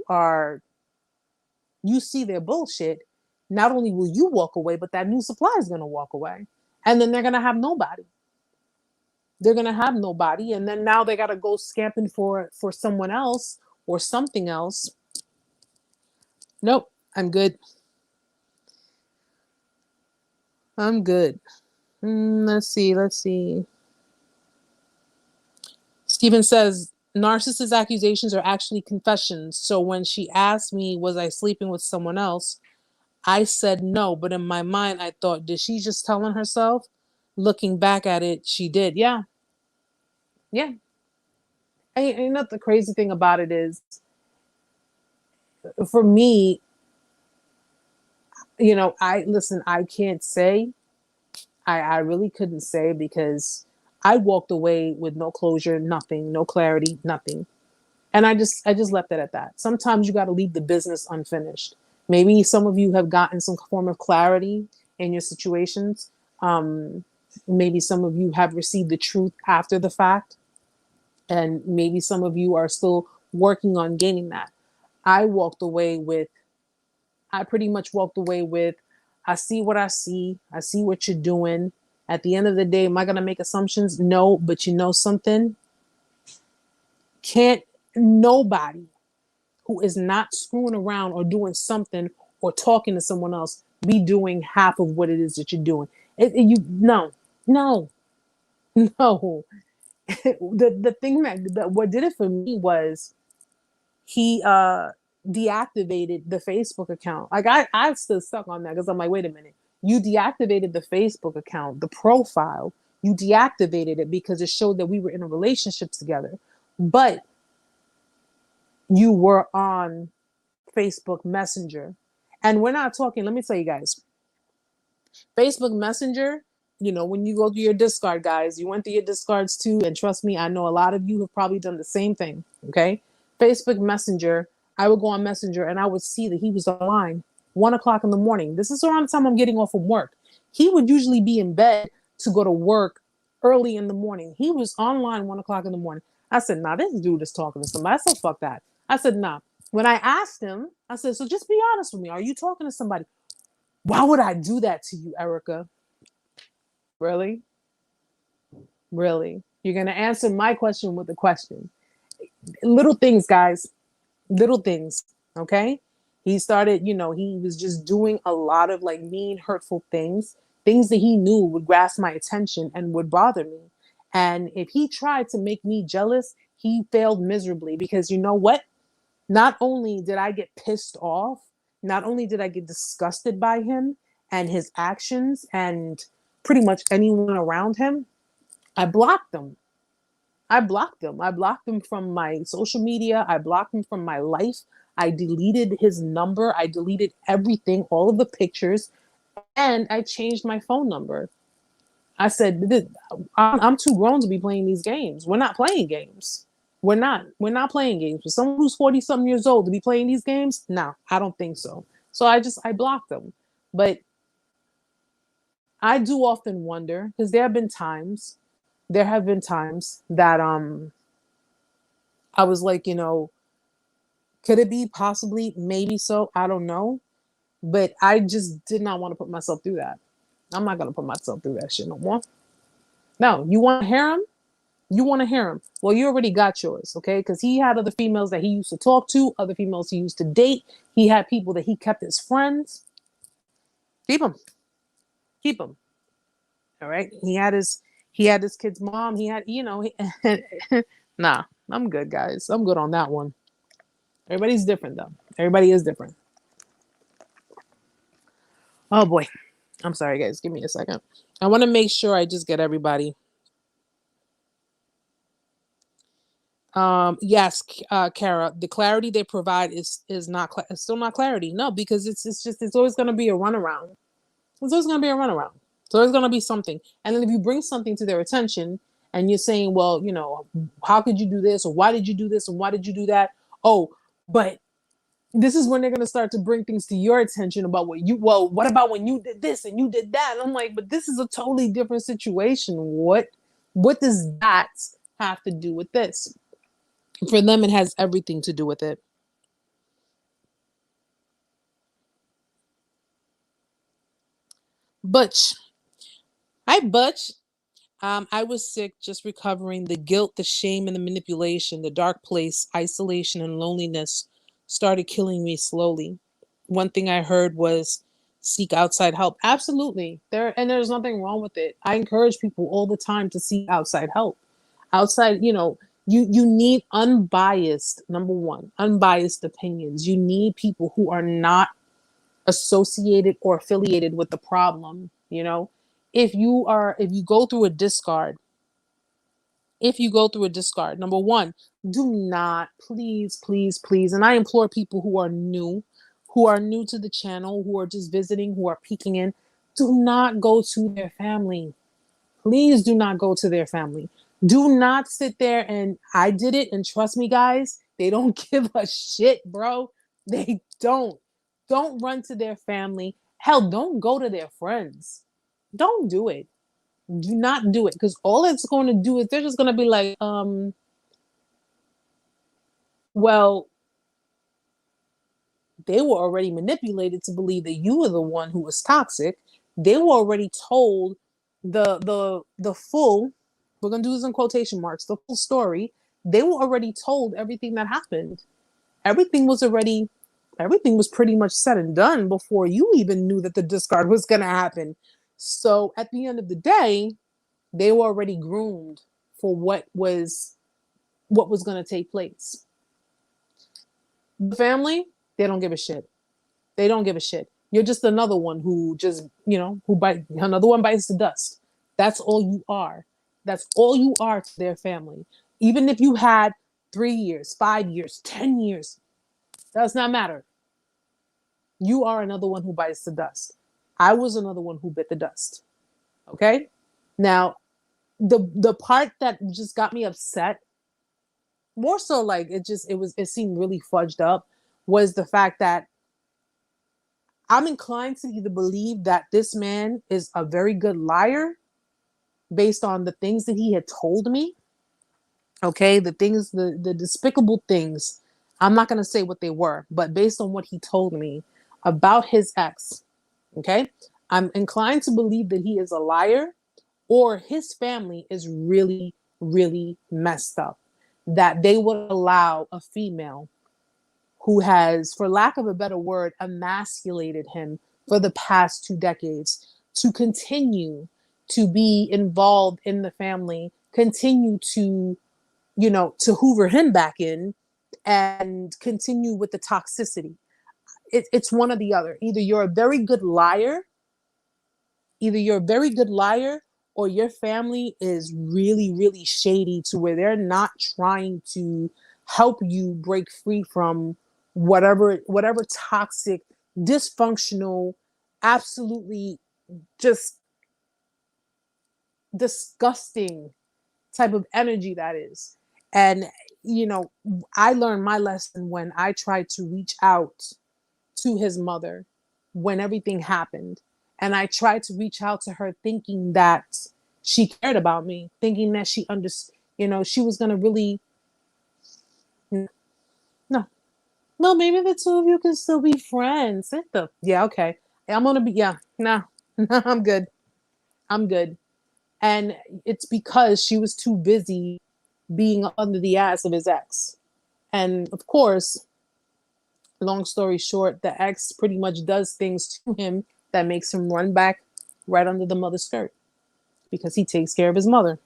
see their bullshit, not only will you walk away, but that new supply is going to walk away. And then they're going to have nobody. They're going to have nobody. And then now they got to go scamping for someone else or something else. Nope, I'm good. I'm good. Let's see. Let's see. Stephen says narcissist accusations are actually confessions. So when she asked me, was I sleeping with someone else? I said no, but in my mind, I thought, did she just tell on herself? Looking back at it, she did. Yeah. Yeah. And you know, the crazy thing about it is, for me, you know, I can't say. I really couldn't say because I walked away with no closure, nothing, no clarity, nothing. And I just left it at that. Sometimes you got to leave the business unfinished. Maybe some of you have gotten some form of clarity in your situations. Maybe some of you have received the truth after the fact, and maybe some of you are still working on gaining that. I walked away with, I pretty much walked away with, I see what I see. I see what you're doing. At the end of the day, am I going to make assumptions? No, but you know something? Can't nobody who is not screwing around or doing something or talking to someone else be doing half of what it is that you're doing. No, no, no. The thing that what did it for me was he deactivated the Facebook account. Like I still stuck on that because I'm like, wait a minute, you deactivated the Facebook account, the profile, you deactivated it because it showed that we were in a relationship together, but you were on Facebook Messenger. And we're not talking, let me tell you guys, Facebook Messenger, you know, when you go through your discard, guys, you went through your discards too. And trust me, I know a lot of you have probably done the same thing. Okay. Facebook Messenger, I would go on Messenger and I would see that he was online 1 o'clock in the morning. This is around the time I'm getting off from work. He would usually be in bed to go to work early in the morning. He was online 1 o'clock in the morning. I said, nah, this dude is talking to somebody. I said, fuck that. I said, nah. When I asked him, I said, so just be honest with me. Are you talking to somebody? Why would I do that to you, Erica? Really? Really? You're going to answer my question with a question. Little things, guys. Little things. Okay? He started, you know, he was just doing a lot of like mean, hurtful things, things that he knew would grasp my attention and would bother me. And if he tried to make me jealous, he failed miserably because you know what? Not only did I get pissed off, not only did I get disgusted by him and his actions and pretty much anyone around him, I blocked them. I blocked them. I blocked him from my social media. I blocked him from my life. I deleted his number. I deleted everything, all of the pictures, and I changed my phone number. I said, I'm too grown to be playing these games. We're not playing games. We're not. We're not playing games. For someone who's 40 something years old to be playing these games, no, I don't think so. So I blocked them. But I do often wonder because there have been times that I was like, you know, could it be possibly, maybe so? I don't know. But I just did not want to put myself through that. I'm not gonna put myself through that shit no more. No, you want to hear him? You want to hear him? Well, you already got yours, okay? Because he had other females that he used to talk to, other females he used to date. He had people that he kept as friends. Keep him, keep him. All right. He had his kid's mom. He had, you know, nah. I'm good, guys. I'm good on that one. Everybody's different though. Everybody is different. Oh boy. I'm sorry, guys. Give me a second. I want to make sure I just get everybody. Yes, Kara, the clarity they provide is not it's still not clarity. No, because it's always going to be a runaround. It's always going to be a runaround. So there's going to be something. And then if you bring something to their attention and you're saying, well, you know, how could you do this? Or why did you do this? And why did you do that? Oh, but this is when they're going to start to bring things to your attention about what about when you did this and you did that? And I'm like, but this is a totally different situation. What does that have to do with this? For them, it has everything to do with it. Butch. Hi, Butch. I was sick, just recovering. The guilt, the shame, and the manipulation, the dark place, isolation, and loneliness started killing me slowly. One thing I heard was seek outside help. Absolutely. There's nothing wrong with it. I encourage people all the time to seek outside help. Outside, you need unbiased, number one, unbiased opinions. You need people who are not associated or affiliated with the problem. If you go through a discard, number one, do not, please, please, please, and I implore people who are new to the channel, who are just visiting, who are peeking in, do not go to their family. Please do not go to their family. Do not sit there, and I did it, and trust me, guys, they don't give a shit, bro. They don't. Don't run to their family. Hell, don't go to their friends. Don't do it. Do not do it, because all it's going to do is they're just going to be like, well, they were already manipulated to believe that you were the one who was toxic. They were already told the full, we're gonna do this in quotation marks, the full story. They were already told everything that happened. Everything was pretty much said and done before you even knew that the discard was gonna happen. So at the end of the day, they were already groomed for what was gonna take place. The family, they don't give a shit. They don't give a shit. You're just another one who just, another one bites the dust. That's all you are. That's all you are to their family. Even if you had 3 years, 5 years, 10 years, does not matter. You are another one who bites the dust. I was another one who bit the dust. Okay? Now, the part that just got me upset, more so like it seemed really fudged up, was the fact that I'm inclined to either believe that this man is a very good liar based on the things that he had told me. Okay, the despicable things. I'm not going to say what they were, but based on what he told me about his ex, okay, I'm inclined to believe that he is a liar, or his family is really, really messed up, that they would allow a female who has, for lack of a better word, emasculated him for the past 2 decades to continue to be involved in the family, continue to, to hoover him back in and continue with the toxicity. It's one or the other. Either you're a very good liar, or your family is really, really shady to where they're not trying to help you break free from whatever toxic, dysfunctional, absolutely just disgusting type of energy that is. And I learned my lesson when I tried to reach out to his mother when everything happened, and I tried to reach out to her thinking that she cared about me, thinking that she understood, she was going to really, no, maybe the two of you can still be friends. Yeah, okay. I'm going to be, yeah, no, I'm good. And it's because she was too busy being under the ass of his ex. And of course, long story short, the ex pretty much does things to him that makes him run back right under the mother's skirt because he takes care of his mother.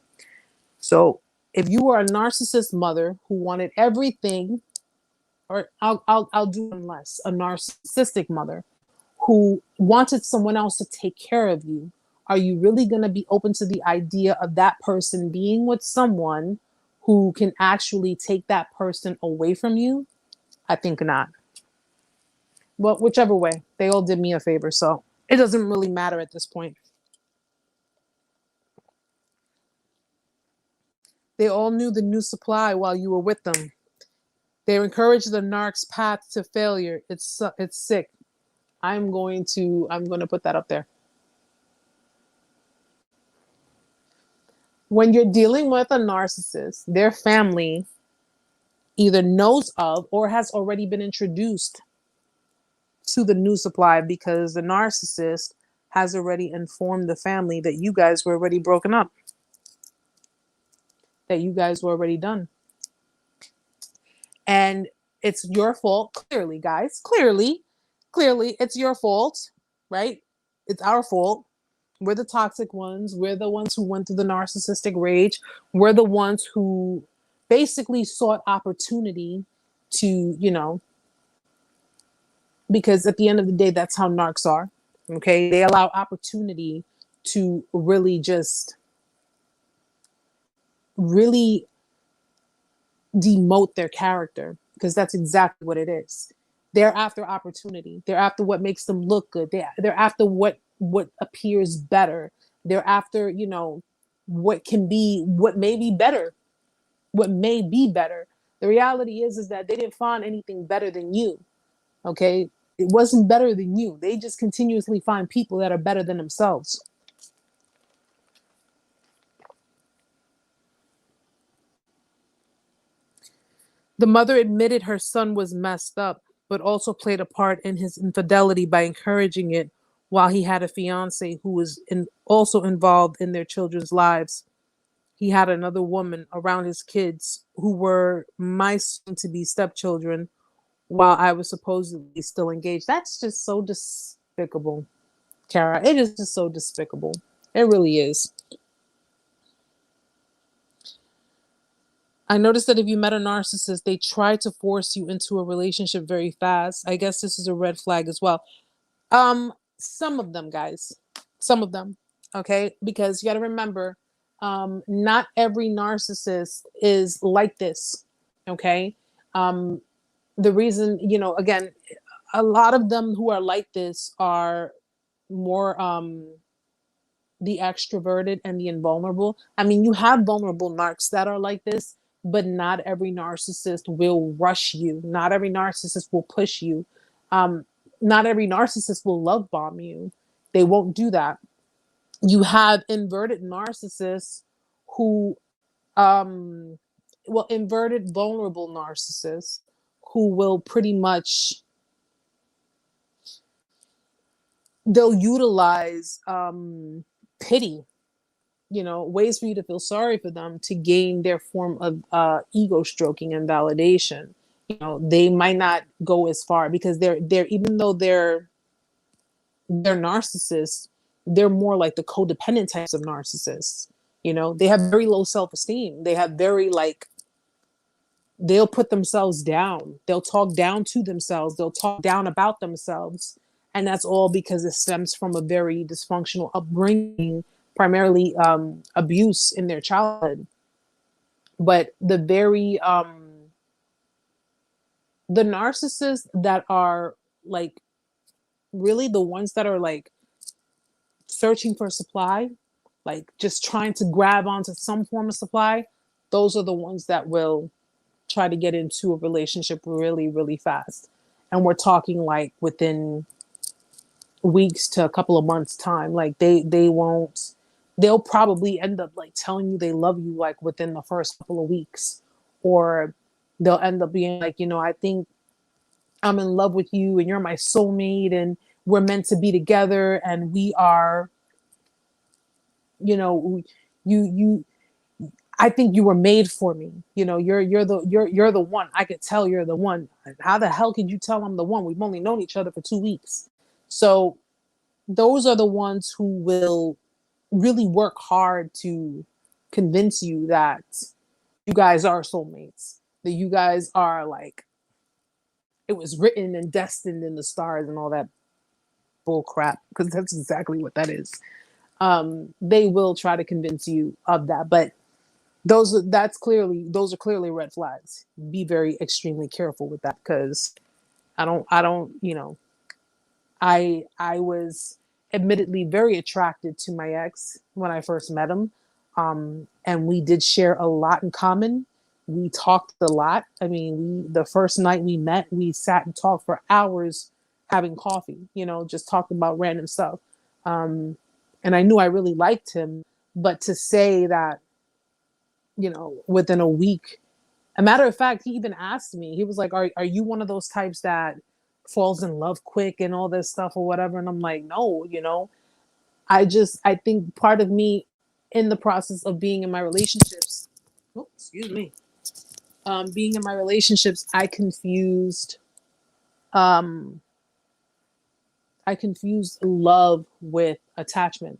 So if you were a narcissist mother who wanted everything, or I'll do one less, a narcissistic mother who wanted someone else to take care of you, are you really going to be open to the idea of that person being with someone who can actually take that person away from you? I think not. Well, whichever way, they all did me a favor, so it doesn't really matter at this point. They all knew the new supply while you were with them. They encouraged the narc's path to failure. It's sick. I'm going to put that up there. When you're dealing with a narcissist, their family either knows of or has already been introduced to the new supply because the narcissist has already informed the family that you guys were already broken up, that you guys were already done. And it's your fault, clearly, guys. Clearly, it's your fault right? It's our fault. We're the toxic ones. We're the ones who went through the narcissistic rage. We're the ones who basically sought opportunity to, because at the end of the day, that's how narcs are. Okay. They allow opportunity to really just really demote their character, because that's exactly what it is. They're after opportunity. They're after what makes them look good. They're after what appears better. They're after, what can be, what may be better, what may be better. The reality is that they didn't find anything better than you. Okay. It wasn't better than you. They just continuously find people that are better than themselves. The mother admitted her son was messed up, but also played a part in his infidelity by encouraging it while he had a fiance who was also involved in their children's lives. He had another woman around his kids who were my soon to be stepchildren while I was supposedly still engaged. That's just so despicable, Kara. It is just so despicable. It really is. I noticed that if you met a narcissist, they try to force you into a relationship very fast. I guess this is a red flag as well. Some of them, guys. Some of them. Okay? Because you got to remember, not every narcissist is like this. Okay? The reason, again, a lot of them who are like this are more the extroverted and the invulnerable. I mean, you have vulnerable narcs that are like this, but not every narcissist will rush you. Not every narcissist will push you. Um, Not every narcissist will love bomb you. They won't do that. You have inverted narcissists who, inverted vulnerable narcissists who will pretty much, they'll utilize pity, ways for you to feel sorry for them to gain their form of ego stroking and validation. They might not go as far because they're even though they're narcissists, they're more like the codependent types of narcissists. They have very low self-esteem. They have very they'll put themselves down. They'll talk down to themselves. They'll talk down about themselves. And that's all because it stems from a very dysfunctional upbringing, primarily abuse in their childhood. But the narcissists that are like really the ones that are like searching for supply, like just trying to grab onto some form of supply, those are the ones that will try to get into a relationship really, really fast. And we're talking like within weeks to a couple of months time. Like they'll probably end up like telling you they love you like within the first couple of weeks, or they'll end up being like, I think I'm in love with you and you're my soulmate and we're meant to be together and we are, you I think you were made for me. You're the one. I could tell you're the one. How the hell could you tell I'm the one? We've only known each other for 2 weeks. So those are the ones who will really work hard to convince you that you guys are soulmates, that you guys are like, it was written and destined in the stars and all that bull crap, because that's exactly what that is. They will try to convince you of that, but those are clearly red flags. Be very extremely careful with that, because I don't, I was admittedly very attracted to my ex when I first met him. And we did share a lot in common. We talked a lot. I mean, the first night we met, we sat and talked for hours having coffee, just talked about random stuff. And I knew I really liked him, but to say that, within a week, a matter of fact, he even asked me, he was like, are you one of those types that falls in love quick and all this stuff or whatever? And I'm like, no, I think part of me in the process of being in my relationships, excuse me, being in my relationships, um, I confused love with attachment.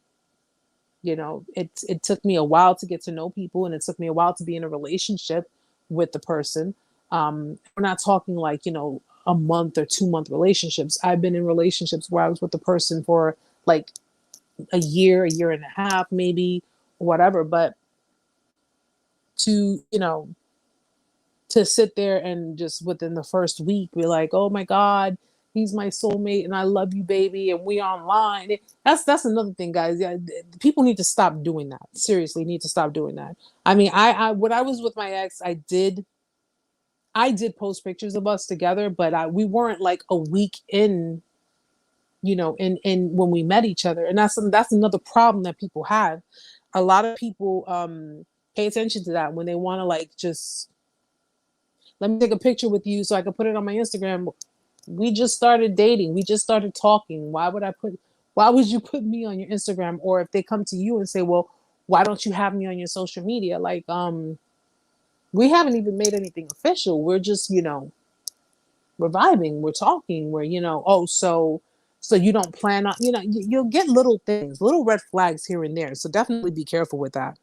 It took me a while to get to know people, and it took me a while to be in a relationship with the person. We're not talking like, a month or 2 month relationships. I've been in relationships where I was with the person for like a year and a half, maybe, whatever. But to, to sit there and just within the first week be like, oh my God, he's my soulmate and I love you, baby, and we online. That's another thing, guys. Yeah, people need to stop doing that. Seriously, need to stop doing that. I mean, I when I was with my ex, I did post pictures of us together, but we weren't like a week in, in when we met each other. And that's another problem that people have. A lot of people pay attention to that when they want to like just let me take a picture with you so I can put it on my Instagram. We just started dating. We just started talking. Why would you put me on your Instagram? Or if they come to you and say, well, why don't you have me on your social media? Like, we haven't even made anything official. We're just, we're vibing, we're talking, we're, oh, so you don't plan on, you'll get little things, little red flags here and there. So definitely be careful with that.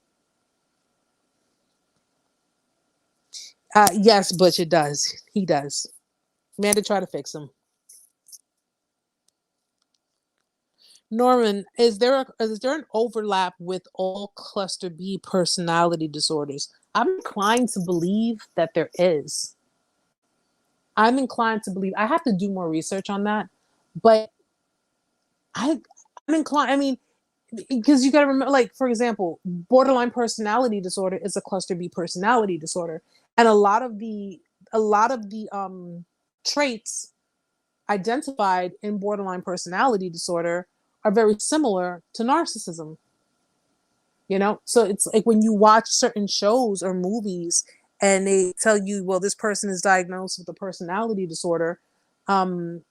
Yes, Butch, it does. He does. Amanda, try to fix him. Norman, is there an overlap with all cluster B personality disorders? I'm inclined to believe that there is. I'm inclined to believe. I have to do more research on that, but I, I'm inclined. I mean, because you got to remember, like for example, borderline personality disorder is a cluster B personality disorder, and a lot of the traits identified in borderline personality disorder are very similar to narcissism. So it's like when you watch certain shows or movies and they tell you, well, this person is diagnosed with a personality disorder. um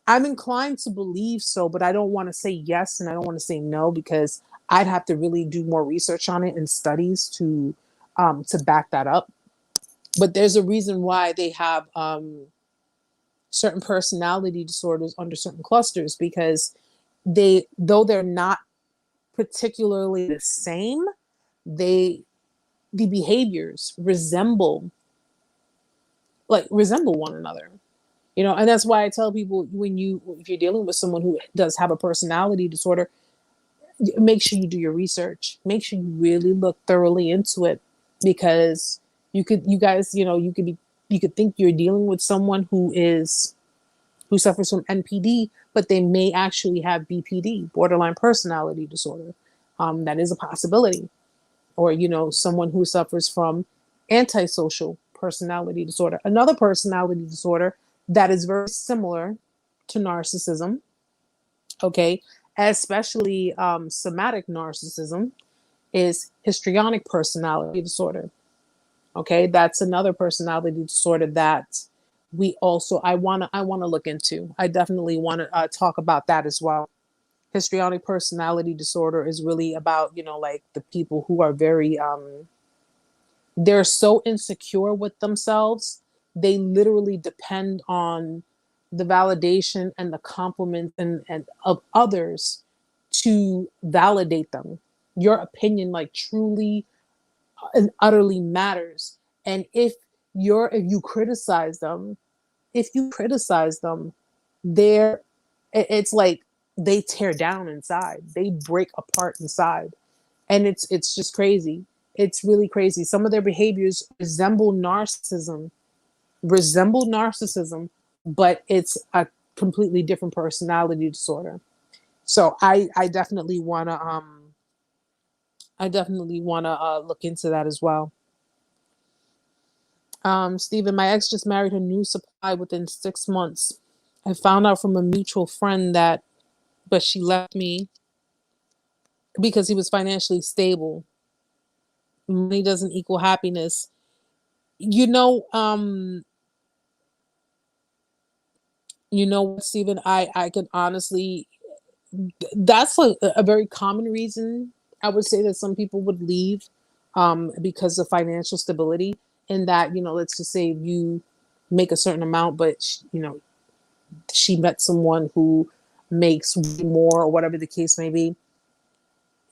I'm inclined to believe so, but I don't want to say yes and I don't want to say no because I'd have to really do more research on it and studies to back that up. But there's a reason why they have certain personality disorders under certain clusters, because though they're not particularly the same, they the behaviors resemble one another. And that's why I tell people, if you're dealing with someone who does have a personality disorder, make sure you do your research. Make sure you really look thoroughly into it, because you could think you're dealing with someone who suffers from NPD, but they may actually have BPD, borderline personality disorder. That is a possibility. Or, someone who suffers from antisocial personality disorder, another personality disorder that is very similar to narcissism, okay, especially somatic narcissism, is histrionic personality disorder. Okay, that's another personality disorder that I want to look into. I definitely want to talk about that as well. Histrionic personality disorder is really about, like the people who are very they're so insecure with themselves, they literally depend on the validation and the compliment and of others to validate them. Your opinion like truly and utterly matters. And if you criticize them, they're it's like they tear down inside. They break apart inside. And it's just crazy. It's really crazy. Some of their behaviors resemble narcissism, but it's a completely different personality disorder. So I definitely wanna look into that as well. Stephen, my ex just married her new supply within 6 months. I found out from a mutual friend but she left me because he was financially stable. Money doesn't equal happiness. You know, um, what, Stephen, I can honestly, that's a very common reason I would say that some people would leave because of financial stability. In that, let's just say you make a certain amount, but she met someone who makes more, or whatever the case may be.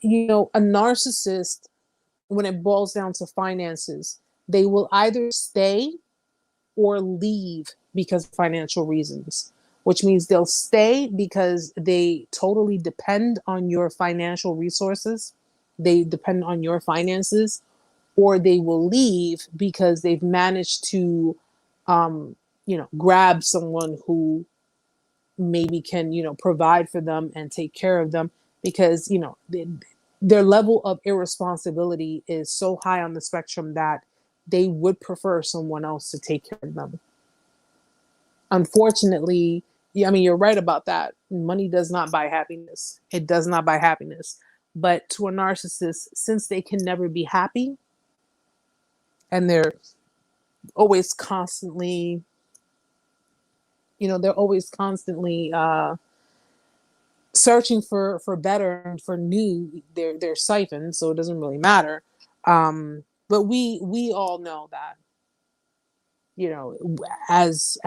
A narcissist, when it boils down to finances, they will either stay or leave because of financial reasons, which means they'll stay because they totally depend on your financial resources. They depend on your finances, or they will leave because they've managed to, grab someone who maybe can, provide for them and take care of them, because, their level of irresponsibility is so high on the spectrum that they would prefer someone else to take care of them. Unfortunately, yeah, I mean, you're right about that. Money does not buy happiness. It does not buy happiness. But to a narcissist, since they can never be happy, and they're always constantly, they're always constantly searching for better and for new, they're siphoned, so it doesn't really matter. But we all know that, as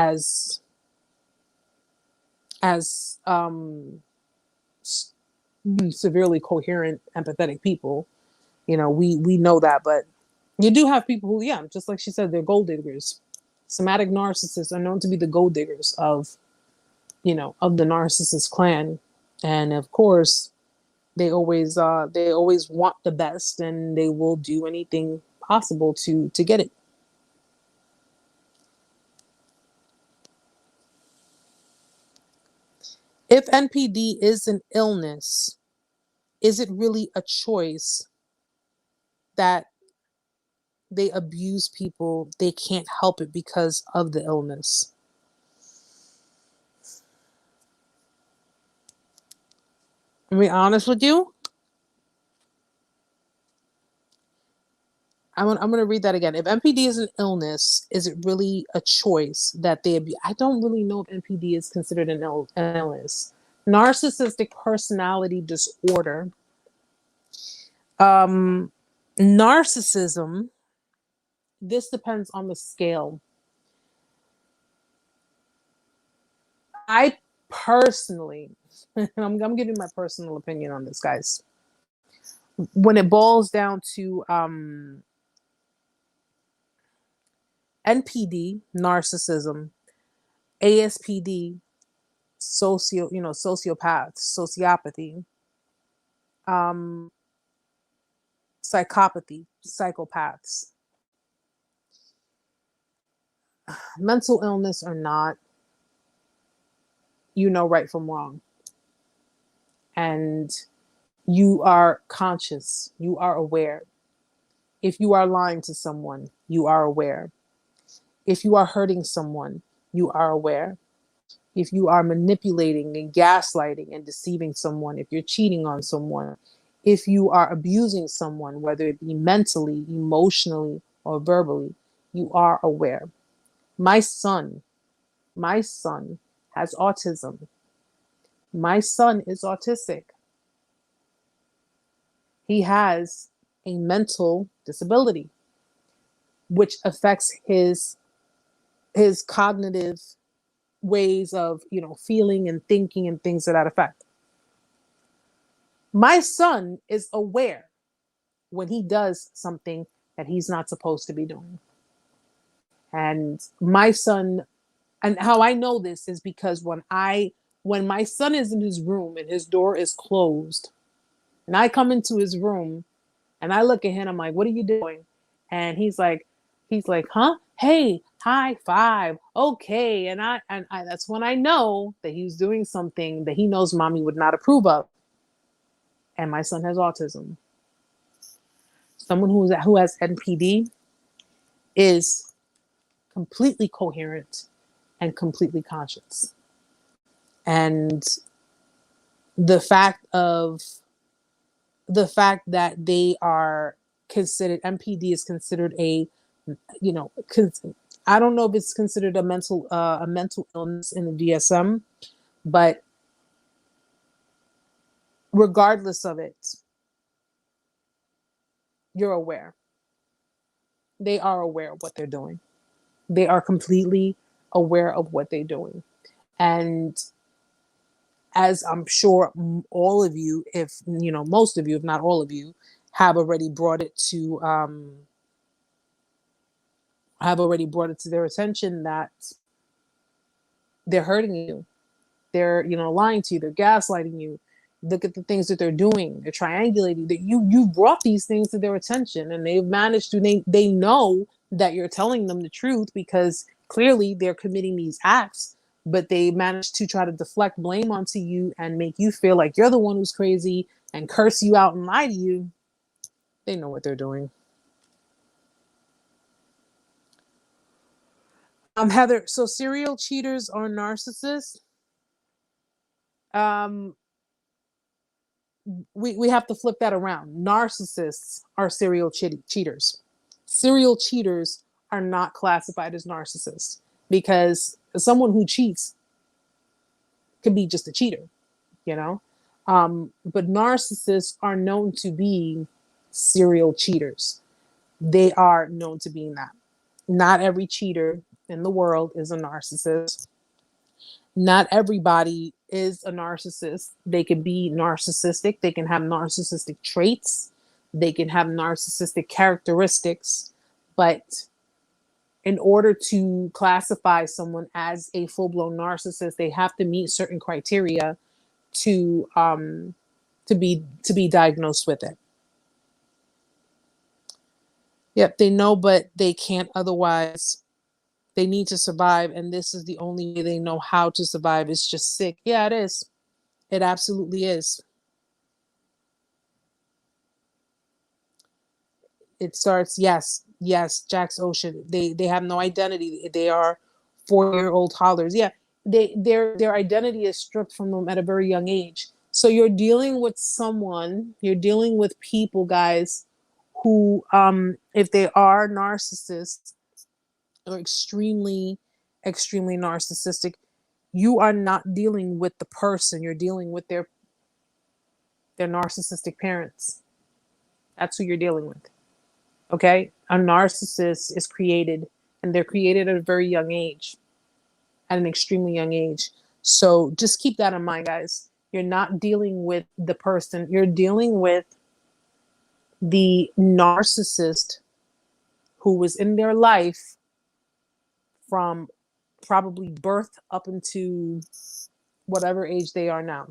severely coherent, empathetic people, we know that. But you do have people who, yeah, just like she said, they're gold diggers. Somatic narcissists are known to be the gold diggers of the narcissist clan. And of course, they always want the best, and they will do anything possible to get it. If NPD is an illness, is it really a choice that they abuse people? They can't help it because of the illness. To be honest with you, I'm going to read that again. If NPD is an illness, is it really a choice that they abuse? I don't really know if NPD is considered an illness. Narcissistic personality disorder. Narcissism, this depends on the scale. I personally, I'm giving my personal opinion on this, guys. When it boils down to NPD, narcissism, ASPD, sociopathy, um, psychopathy, psychopaths, mental illness or not, right from wrong. And you are conscious, you are aware. If you are lying to someone, you are aware. If you are hurting someone, you are aware. If you are manipulating and gaslighting and deceiving someone, if you're cheating on someone, if you are abusing someone, whether it be mentally, emotionally, or verbally, you are aware. My son has autism. My son is autistic. He has a mental disability, which affects his cognitive ways of, feeling and thinking and things to that effect. My son is aware when he does something that he's not supposed to be doing. And my son, and how I know this is because when my son is in his room and his door is closed, and I come into his room and I look at him, I'm like, "What are you doing?" And he's like, "Huh? Hey, high five. Okay." And I that's when I know that he's doing something that he knows mommy would not approve of. And my son has autism. Someone who has NPD is completely coherent and completely conscious. And the fact that they are considered, NPD is considered a, I don't know if it's considered a mental illness in the DSM, but regardless of it, you're aware. They are aware of what they're doing. They are completely aware of what they're doing. And as I'm sure all of you, if most of you, if not all of you, have already brought it to their attention that they're hurting you, they're lying to you, they're gaslighting you. Look at the things that they're doing. They're triangulating. That you brought these things to their attention, and they've managed to. They know that you're telling them the truth because clearly they're committing these acts, but they managed to try to deflect blame onto you and make you feel like you're the one who's crazy and curse you out and lie to you. They know what they're doing. Heather, so serial cheaters are narcissists. Um, we have to flip that around. Narcissists are serial cheaters. Serial cheaters are not classified as narcissists because someone who cheats could be just a cheater, you know? But narcissists are known to be serial cheaters. They are known to being that. Not every cheater in the world is a narcissist. Not everybody is a narcissist. They can be narcissistic. They can have narcissistic traits. They can have narcissistic characteristics. But in order to classify someone as a full-blown narcissist, they have to meet certain criteria to be diagnosed with it. Yep, they know, but they can't otherwise. They need to survive, and this is the only way they know how to survive. It's just sick. Yeah, it is. It absolutely is. It starts, yes, Jack's Ocean. They have no identity. They are 4-year-old toddlers. Yeah, their identity is stripped from them at a very young age. So you're dealing with people, guys, who, if they are narcissists or extremely, extremely narcissistic, you are not dealing with the person. You're dealing with their narcissistic parents. That's who you're dealing with. Okay? A narcissist is created, and they're created at a very young age, at an extremely young age. So just keep that in mind, guys. You're not dealing with the person. You're dealing with the narcissist who was in their life from probably birth up into whatever age they are now.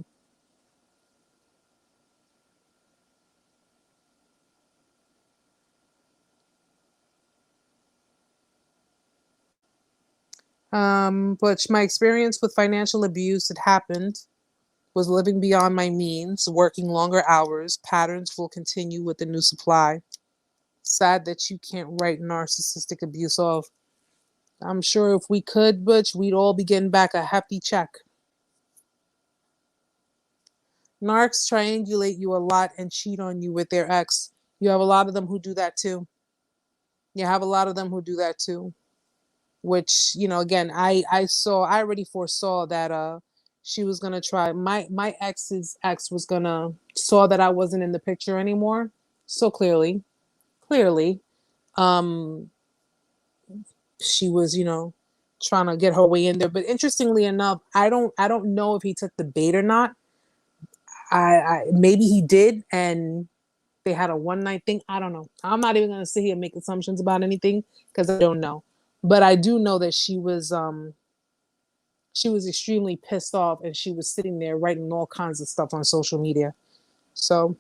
But my experience with financial abuse, it happened, was living beyond my means, working longer hours. Patterns will continue with the new supply. Sad that you can't write narcissistic abuse off. I'm sure if we could, Butch, we'd all be getting back a hefty check. Narcs triangulate you a lot and cheat on you with their ex. You have a lot of them who do that too. You have a lot of them who do that too. Which, again, I already foresaw that she was gonna try. My ex's ex was gonna saw that I wasn't in the picture anymore. So clearly. Um she was, trying to get her way in there. But interestingly enough, I don't know if he took the bait or not. I maybe he did, and they had a one night thing. I don't know. I'm not even gonna sit here and make assumptions about anything because I don't know. But I do know that she was extremely pissed off, and she was sitting there writing all kinds of stuff on social media. So,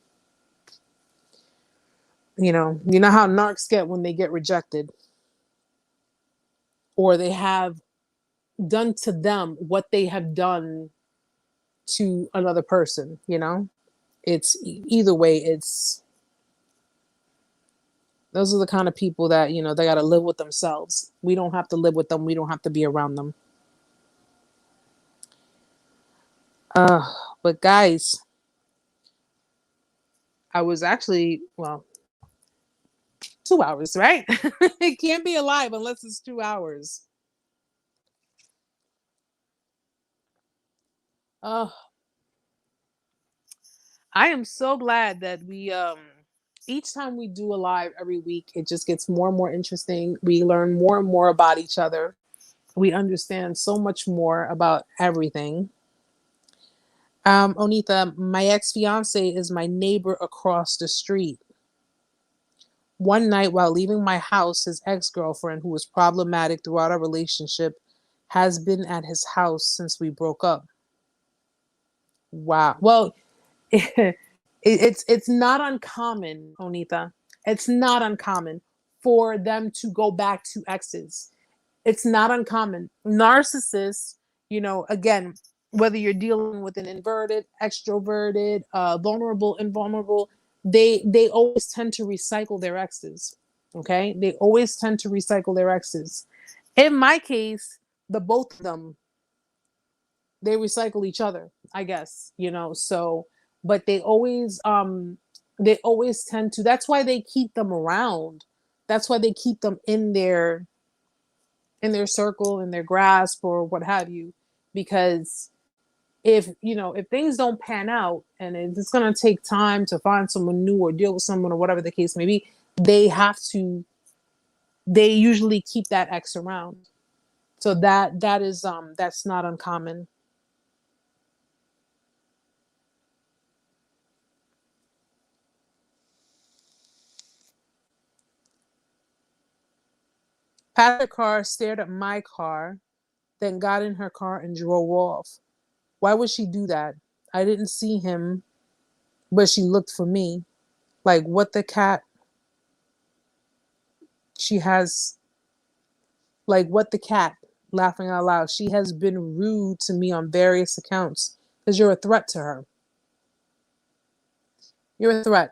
you know how narcs get when they get rejected, or they have done to them what they have done to another person. It's either way. It's those are the kind of people that they got to live with themselves. We don't have to live with them. We don't have to be around them. But guys, I was actually 2 hours, right? It can't be alive unless it's 2 hours. I am so glad that we each time we do a live every week, it just gets more and more interesting. We learn more and more about each other. We understand so much more about everything. Onitha, my ex-fiance is my neighbor across the street. One night while leaving my house, his ex-girlfriend, who was problematic throughout our relationship, has been at his house since we broke up. Wow. Well, it's not uncommon, Onitha. It's not uncommon for them to go back to exes. It's not uncommon. Narcissists, again, whether you're dealing with an inverted, extroverted, vulnerable, invulnerable, they always tend to recycle their exes. Okay, they always tend to recycle their exes. In my case, the both of them, they recycle each other, I guess, so, but they always tend to, that's why they keep them around. That's why they keep them in their circle, in their grasp, or what have you, because if things don't pan out and it's going to take time to find someone new or deal with someone or whatever the case may be, they usually keep that ex around. So that's not uncommon. Passed the car, stared at my car, then got in her car and drove off. Why would she do that? I didn't see him, but she looked for me. Like, what the cat? She has, like, what the cat? Laughing out loud. She has been rude to me on various accounts because you're a threat to her. You're a threat.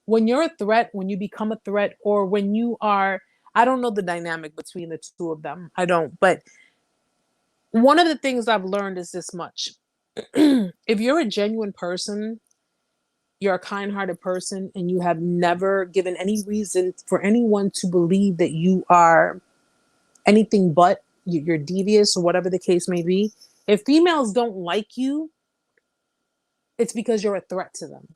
When you're a threat, when you become a threat, or when you are, I don't know the dynamic between the two of them. I don't. But one of the things I've learned is this much. If you're a genuine person, you're a kind-hearted person, and you have never given any reason for anyone to believe that you are anything but, you're devious or whatever the case may be. If females don't like you, it's because you're a threat to them.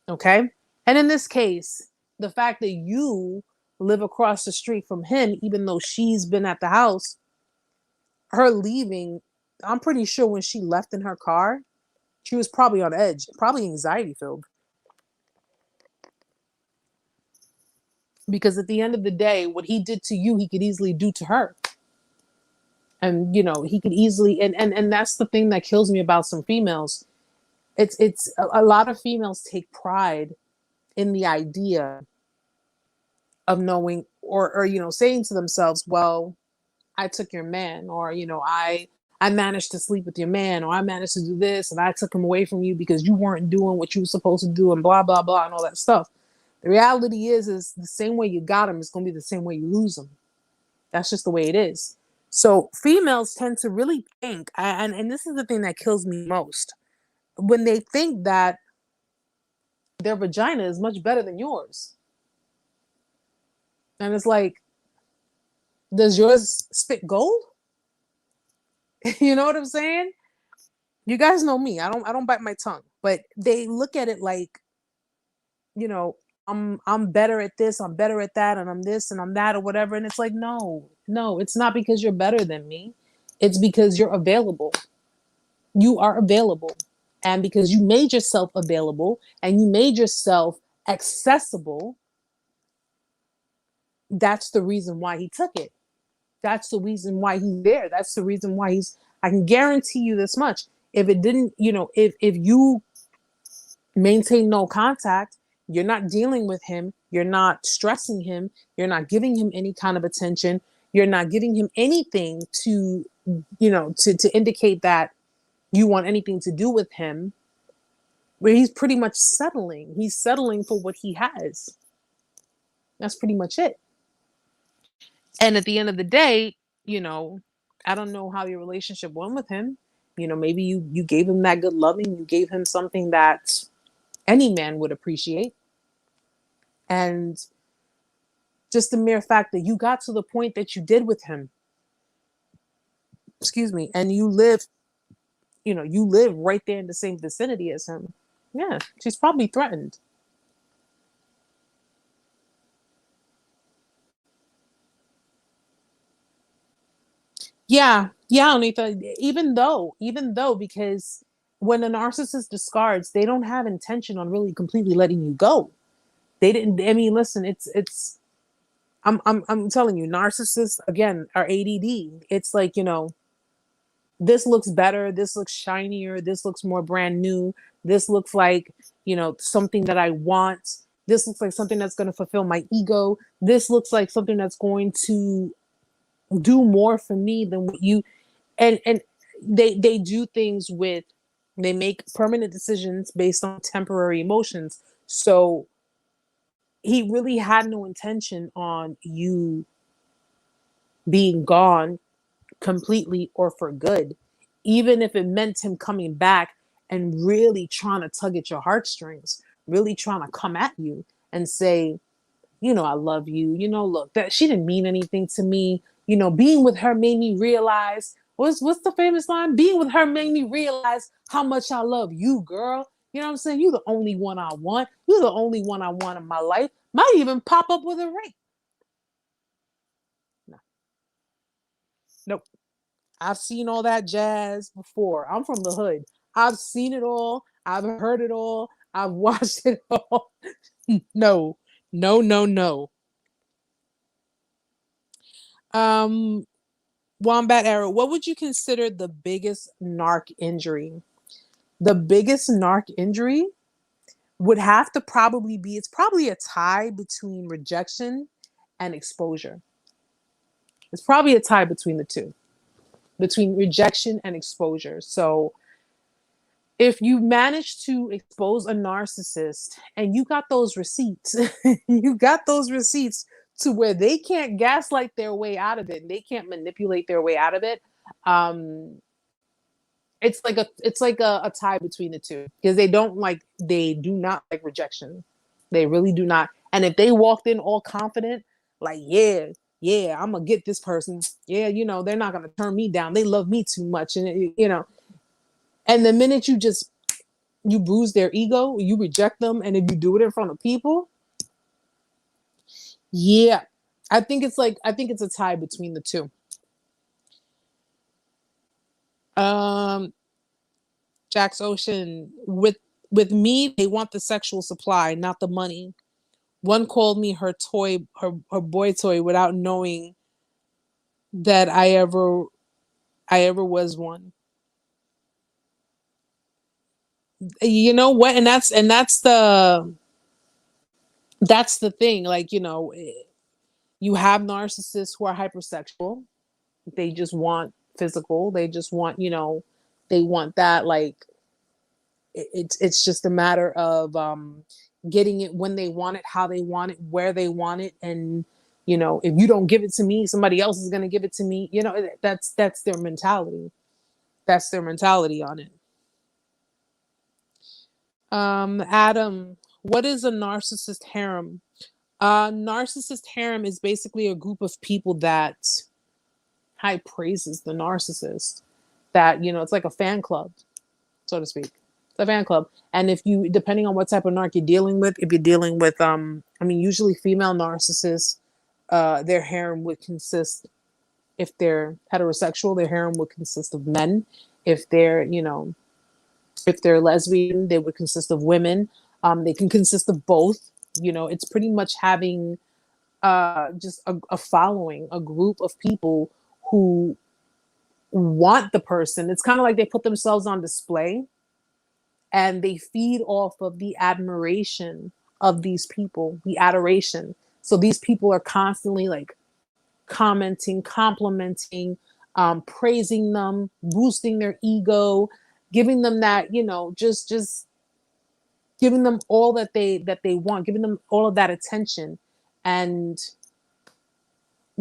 Okay. And in this case, the fact that you live across the street from him, even though she's been at the house, her leaving, I'm pretty sure when she left in her car, she was probably on edge, probably anxiety filled. Because at the end of the day, what he did to you, he could easily do to her. And he could easily, and that's the thing that kills me about some females. It's a lot of females take pride in the idea of knowing, or saying to themselves, well, I took your man, or I managed to sleep with your man, or I managed to do this and I took him away from you because you weren't doing what you were supposed to do, and blah blah blah and all that stuff. The reality is the same way you got him is going to be the same way you lose him. That's just the way it is. So females tend to really think, and this is the thing that kills me most, when they think that their vagina is much better than yours. And it's like, does yours spit gold? You know what I'm saying? You guys know me. I don't bite my tongue. But they look at it like, you know, I'm better at this, I'm better at that, and I'm this and I'm that or whatever. And it's like, no, no, it's not because you're better than me. It's because you're available. You are available. And because you made yourself available and you made yourself accessible, that's the reason why he took it. That's the reason why he's there. That's the reason why I can guarantee you this much. If it didn't, if you maintain no contact, you're not dealing with him, you're not stressing him, you're not giving him any kind of attention, you're not giving him anything to, to indicate that you want anything to do with him, where he's pretty much settling. He's settling for what he has. That's pretty much it. And at the end of the day, you know, I don't know how your relationship went with him. Maybe you gave him that good loving, you gave him something that any man would appreciate. And just the mere fact that you got to the point that you did with him, excuse me, and you live right there in the same vicinity as him. Yeah, she's probably threatened. Yeah, yeah, Anita. Even though, because when a narcissist discards, they don't have intention on really completely letting you go. They didn't. I mean, listen, it's. I'm telling you, narcissists again are ADD. It's like, this looks better, this looks shinier, this looks more brand new, this looks like, something that I want, this looks like something that's going to fulfill my ego, this looks like something that's going to do more for me than what you. And they do things with, they make permanent decisions based on temporary emotions. So he really had no intention on you being gone completely or for good, even if it meant him coming back and really trying to tug at your heartstrings, really trying to come at you and say, I love you. Look, that she didn't mean anything to me. Being with her made me realize, what's the famous line? Being with her made me realize how much I love you, girl. You know what I'm saying? You're the only one I want. You're the only one I want in my life. Might even pop up with a ring. No. Nope. I've seen all that jazz before. I'm from the hood. I've seen it all. I've heard it all. I've watched it all. No, no, no, no. Wombat Arrow, what would you consider the biggest narc injury? The biggest narc injury would have to probably be, it's probably a tie between rejection and exposure. It's probably a tie between the two, between rejection and exposure. So if you manage to expose a narcissist and you got those receipts, you got those receipts to where they can't gaslight their way out of it, and they can't manipulate their way out of it. It's like a tie between the two, because they do not like rejection. They really do not. And if they walked in all confident, like, yeah, I'm gonna get this person. Yeah, they're not gonna turn me down. They love me too much, and and the minute you bruise their ego, you reject them, and if you do it in front of people, yeah, I think it's a tie between the two. Jack's Ocean, with me, they want the sexual supply, not the money. One called me her boy toy without knowing that I ever was one. You know what? And that's the thing. Like, you have narcissists who are hypersexual. They just want physical. They just want, they want that. Like, it's just a matter of getting it when they want it, how they want it, where they want it. And, if you don't give it to me, somebody else is going to give it to me. That's their mentality. That's their mentality on it. Adam, what is a narcissist harem? Narcissist harem is basically a group of people that high praises the narcissist. That, it's like a fan club, so to speak. It's a fan club. And if you, depending on what type of narc you're dealing with, if you're dealing with, usually female narcissists, their harem would consist, if they're heterosexual, their harem would consist of men. If they're, if they're lesbian, they would consist of women. They can consist of both. It's pretty much having just a following, a group of people who want the person. It's kind of like they put themselves on display and they feed off of the admiration of these people, the adoration. So these people are constantly like commenting, complimenting, praising them, boosting their ego, giving them that, just giving them all that they want, giving them all of that attention. And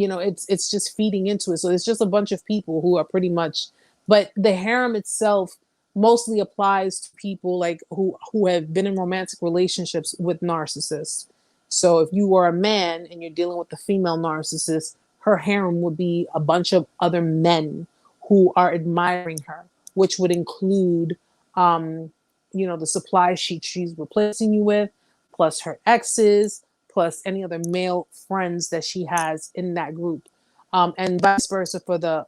it's just feeding into it. So it's just a bunch of people who are pretty much, but the harem itself mostly applies to people like who have been in romantic relationships with narcissists. So if you are a man and you're dealing with a female narcissist, her harem would be a bunch of other men who are admiring her, which would include, the supply she's replacing you with, plus her exes, plus any other male friends that she has in that group, and vice versa for the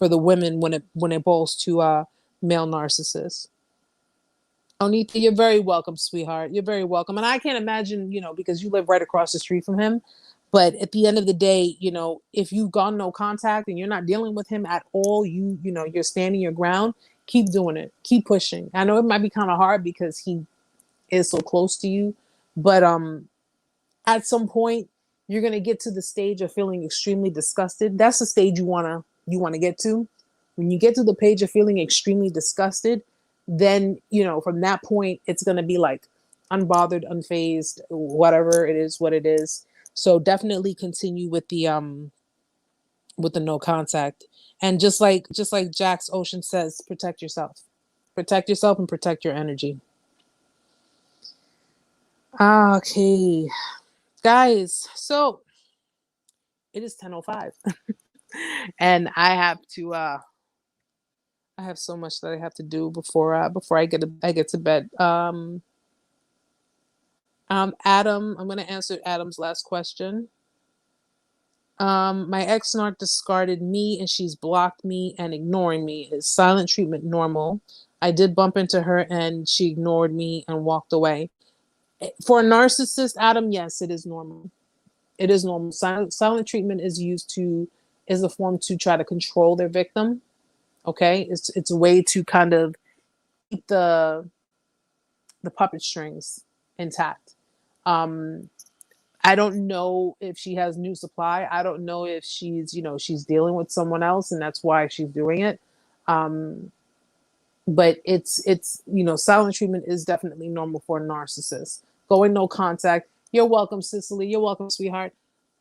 women when it boils to male narcissist. Onita, you're very welcome, sweetheart. You're very welcome. And I can't imagine, because you live right across the street from him. But at the end of the day, if you've gone no contact and you're not dealing with him at all, you're standing your ground, keep doing it. Keep pushing. I know it might be kind of hard because he is so close to you, but at some point you're going to get to the stage of feeling extremely disgusted. That's the stage you want to get to. When you get to the page of feeling extremely disgusted, then from that point it's going to be like unbothered, unfazed, whatever it is, what it is. So definitely continue with the no contact. And just like Jack's Ocean says, protect yourself and protect your energy. Okay, guys, so it is 10:05 and I have so much that I have to do before I get to bed. Adam, I'm going to answer Adam's last question. My ex-narc discarded me and she's blocked me and ignoring me. Is silent treatment normal? I did bump into her and she ignored me and walked away. For a narcissist, Adam, yes, it is normal. It is normal. Silent treatment is a form to try to control their victim. Okay, it's a way to kind of keep the puppet strings intact. I don't know if she has new supply. I don't know if she's dealing with someone else and that's why she's doing it. But it's silent treatment is definitely normal for a narcissist. Going no contact. You're welcome, Cicely. You're welcome, sweetheart.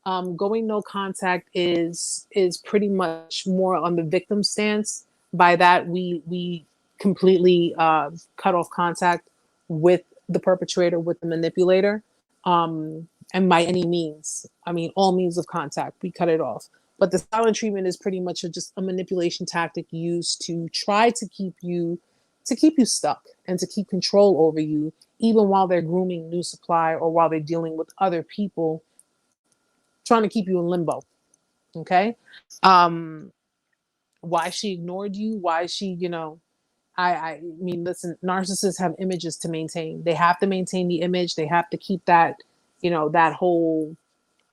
Going no contact is pretty much more on the victim stance. By that, we completely cut off contact with the perpetrator, with the manipulator, and by any means, I mean all means of contact, we cut it off. But the silent treatment is pretty much just a manipulation tactic used to try to keep you stuck and to keep control over you, even while they're grooming new supply or while they're dealing with other people, trying to keep you in limbo. Okay. Why she ignored you? Why she, I mean, listen, narcissists have images to maintain. They have to maintain the image. They have to keep that, that whole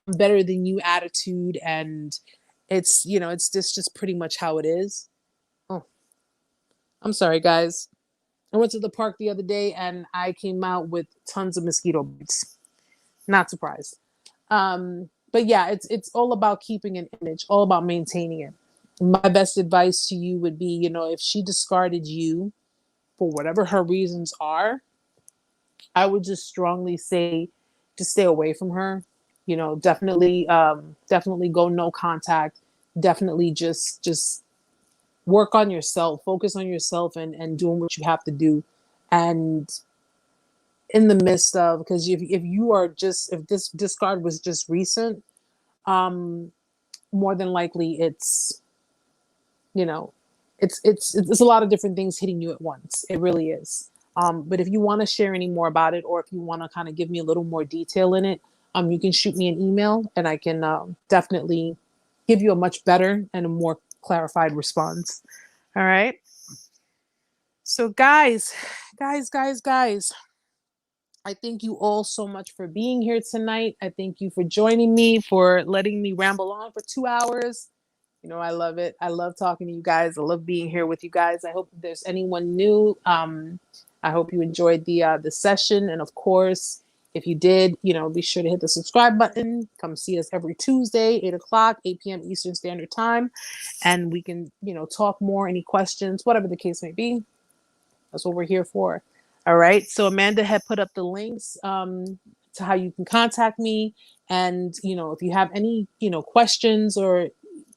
better than you attitude. And it's just pretty much how it is. Oh, I'm sorry, guys. I went to the park the other day and I came out with tons of mosquito bites. Not surprised. But yeah, it's all about keeping an image, all about maintaining it. My best advice to you would be, if she discarded you for whatever her reasons are, I would just strongly say to stay away from her. Definitely go no contact. Definitely just work on yourself, focus on yourself and doing what you have to do. And in the midst of, because if this discard was just recent, more than likely it's a lot of different things hitting you at once. It really is. But if you want to share any more about it, or if you want to kind of give me a little more detail in it, you can shoot me an email and I can definitely give you a much better and a more clarified response. All right. So guys, I thank you all so much for being here tonight. I thank you for joining me, for letting me ramble on for 2 hours. I love it. I love talking to you guys. I love being here with you guys. I hope if there's anyone new, I hope you enjoyed the session. And of course, if you did, be sure to hit the subscribe button. Come see us every Tuesday, 8 o'clock, 8 p.m. Eastern Standard Time. And we can, talk more, any questions, whatever the case may be. That's what we're here for. All right. So Amanda had put up the links to how you can contact me. And, if you have any, questions, or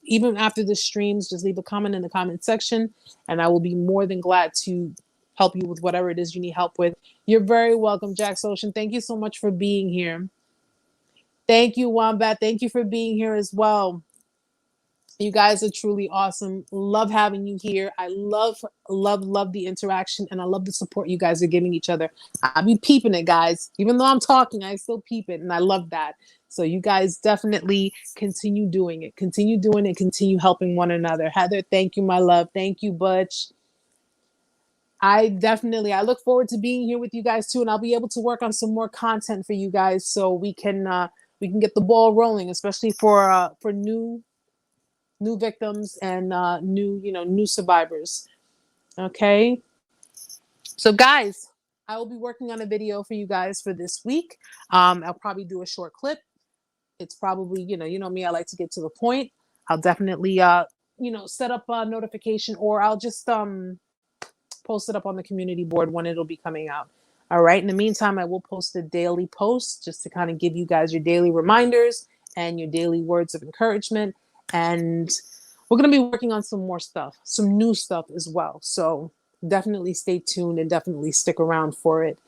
even after the streams, just leave a comment in the comment section and I will be more than glad to help you with whatever it is you need help with. You're very welcome, Jack's Ocean. Thank you so much for being here. Thank you, Wombat. Thank you for being here as well. You guys are truly awesome. Love having you here. I love the interaction and I love the support you guys are giving each other. I'll be peeping it, guys. Even though I'm talking, I still peep it and I love that. So you guys definitely continue doing it. Continue doing it. Continue helping one another. Heather, thank you, my love. Thank you, Butch. I look forward to being here with you guys too, and I'll be able to work on some more content for you guys so we can get the ball rolling, especially for new victims and new survivors. Okay, so guys, I will be working on a video for you guys for this week. I'll probably do a short clip. It's probably, you know me, I like to get to the point. I'll definitely set up a notification, or I'll just post it up on the community board when it'll be coming out. All right. In the meantime, I will post a daily post just to kind of give you guys your daily reminders and your daily words of encouragement. And we're going to be working on some more stuff, some new stuff as well. So definitely stay tuned and definitely stick around for it.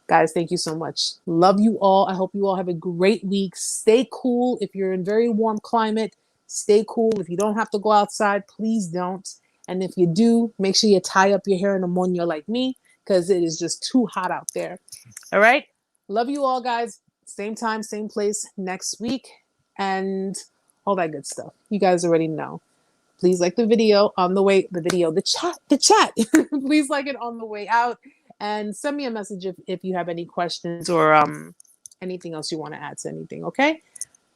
Guys, thank you so much. Love you all. I hope you all have a great week. Stay cool. If you're in very warm climate, stay cool. If you don't have to go outside, please don't. And if you do, make sure you tie up your hair in a moño like me, because it is just too hot out there. All right. Love you all, guys. Same time, same place next week, and all that good stuff. You guys already know. Please like the video on the way, the chat. Please like it on the way out, and send me a message if you have any questions or anything else you want to add to anything. Okay.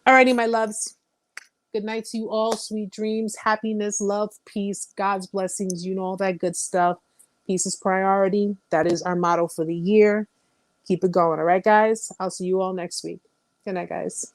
Alrighty, my loves. Good night to you all. Sweet dreams, happiness, love, peace, God's blessings, all that good stuff. Peace is priority. That is our motto for the year. Keep it going. All right, guys. I'll see you all next week. Good night, guys.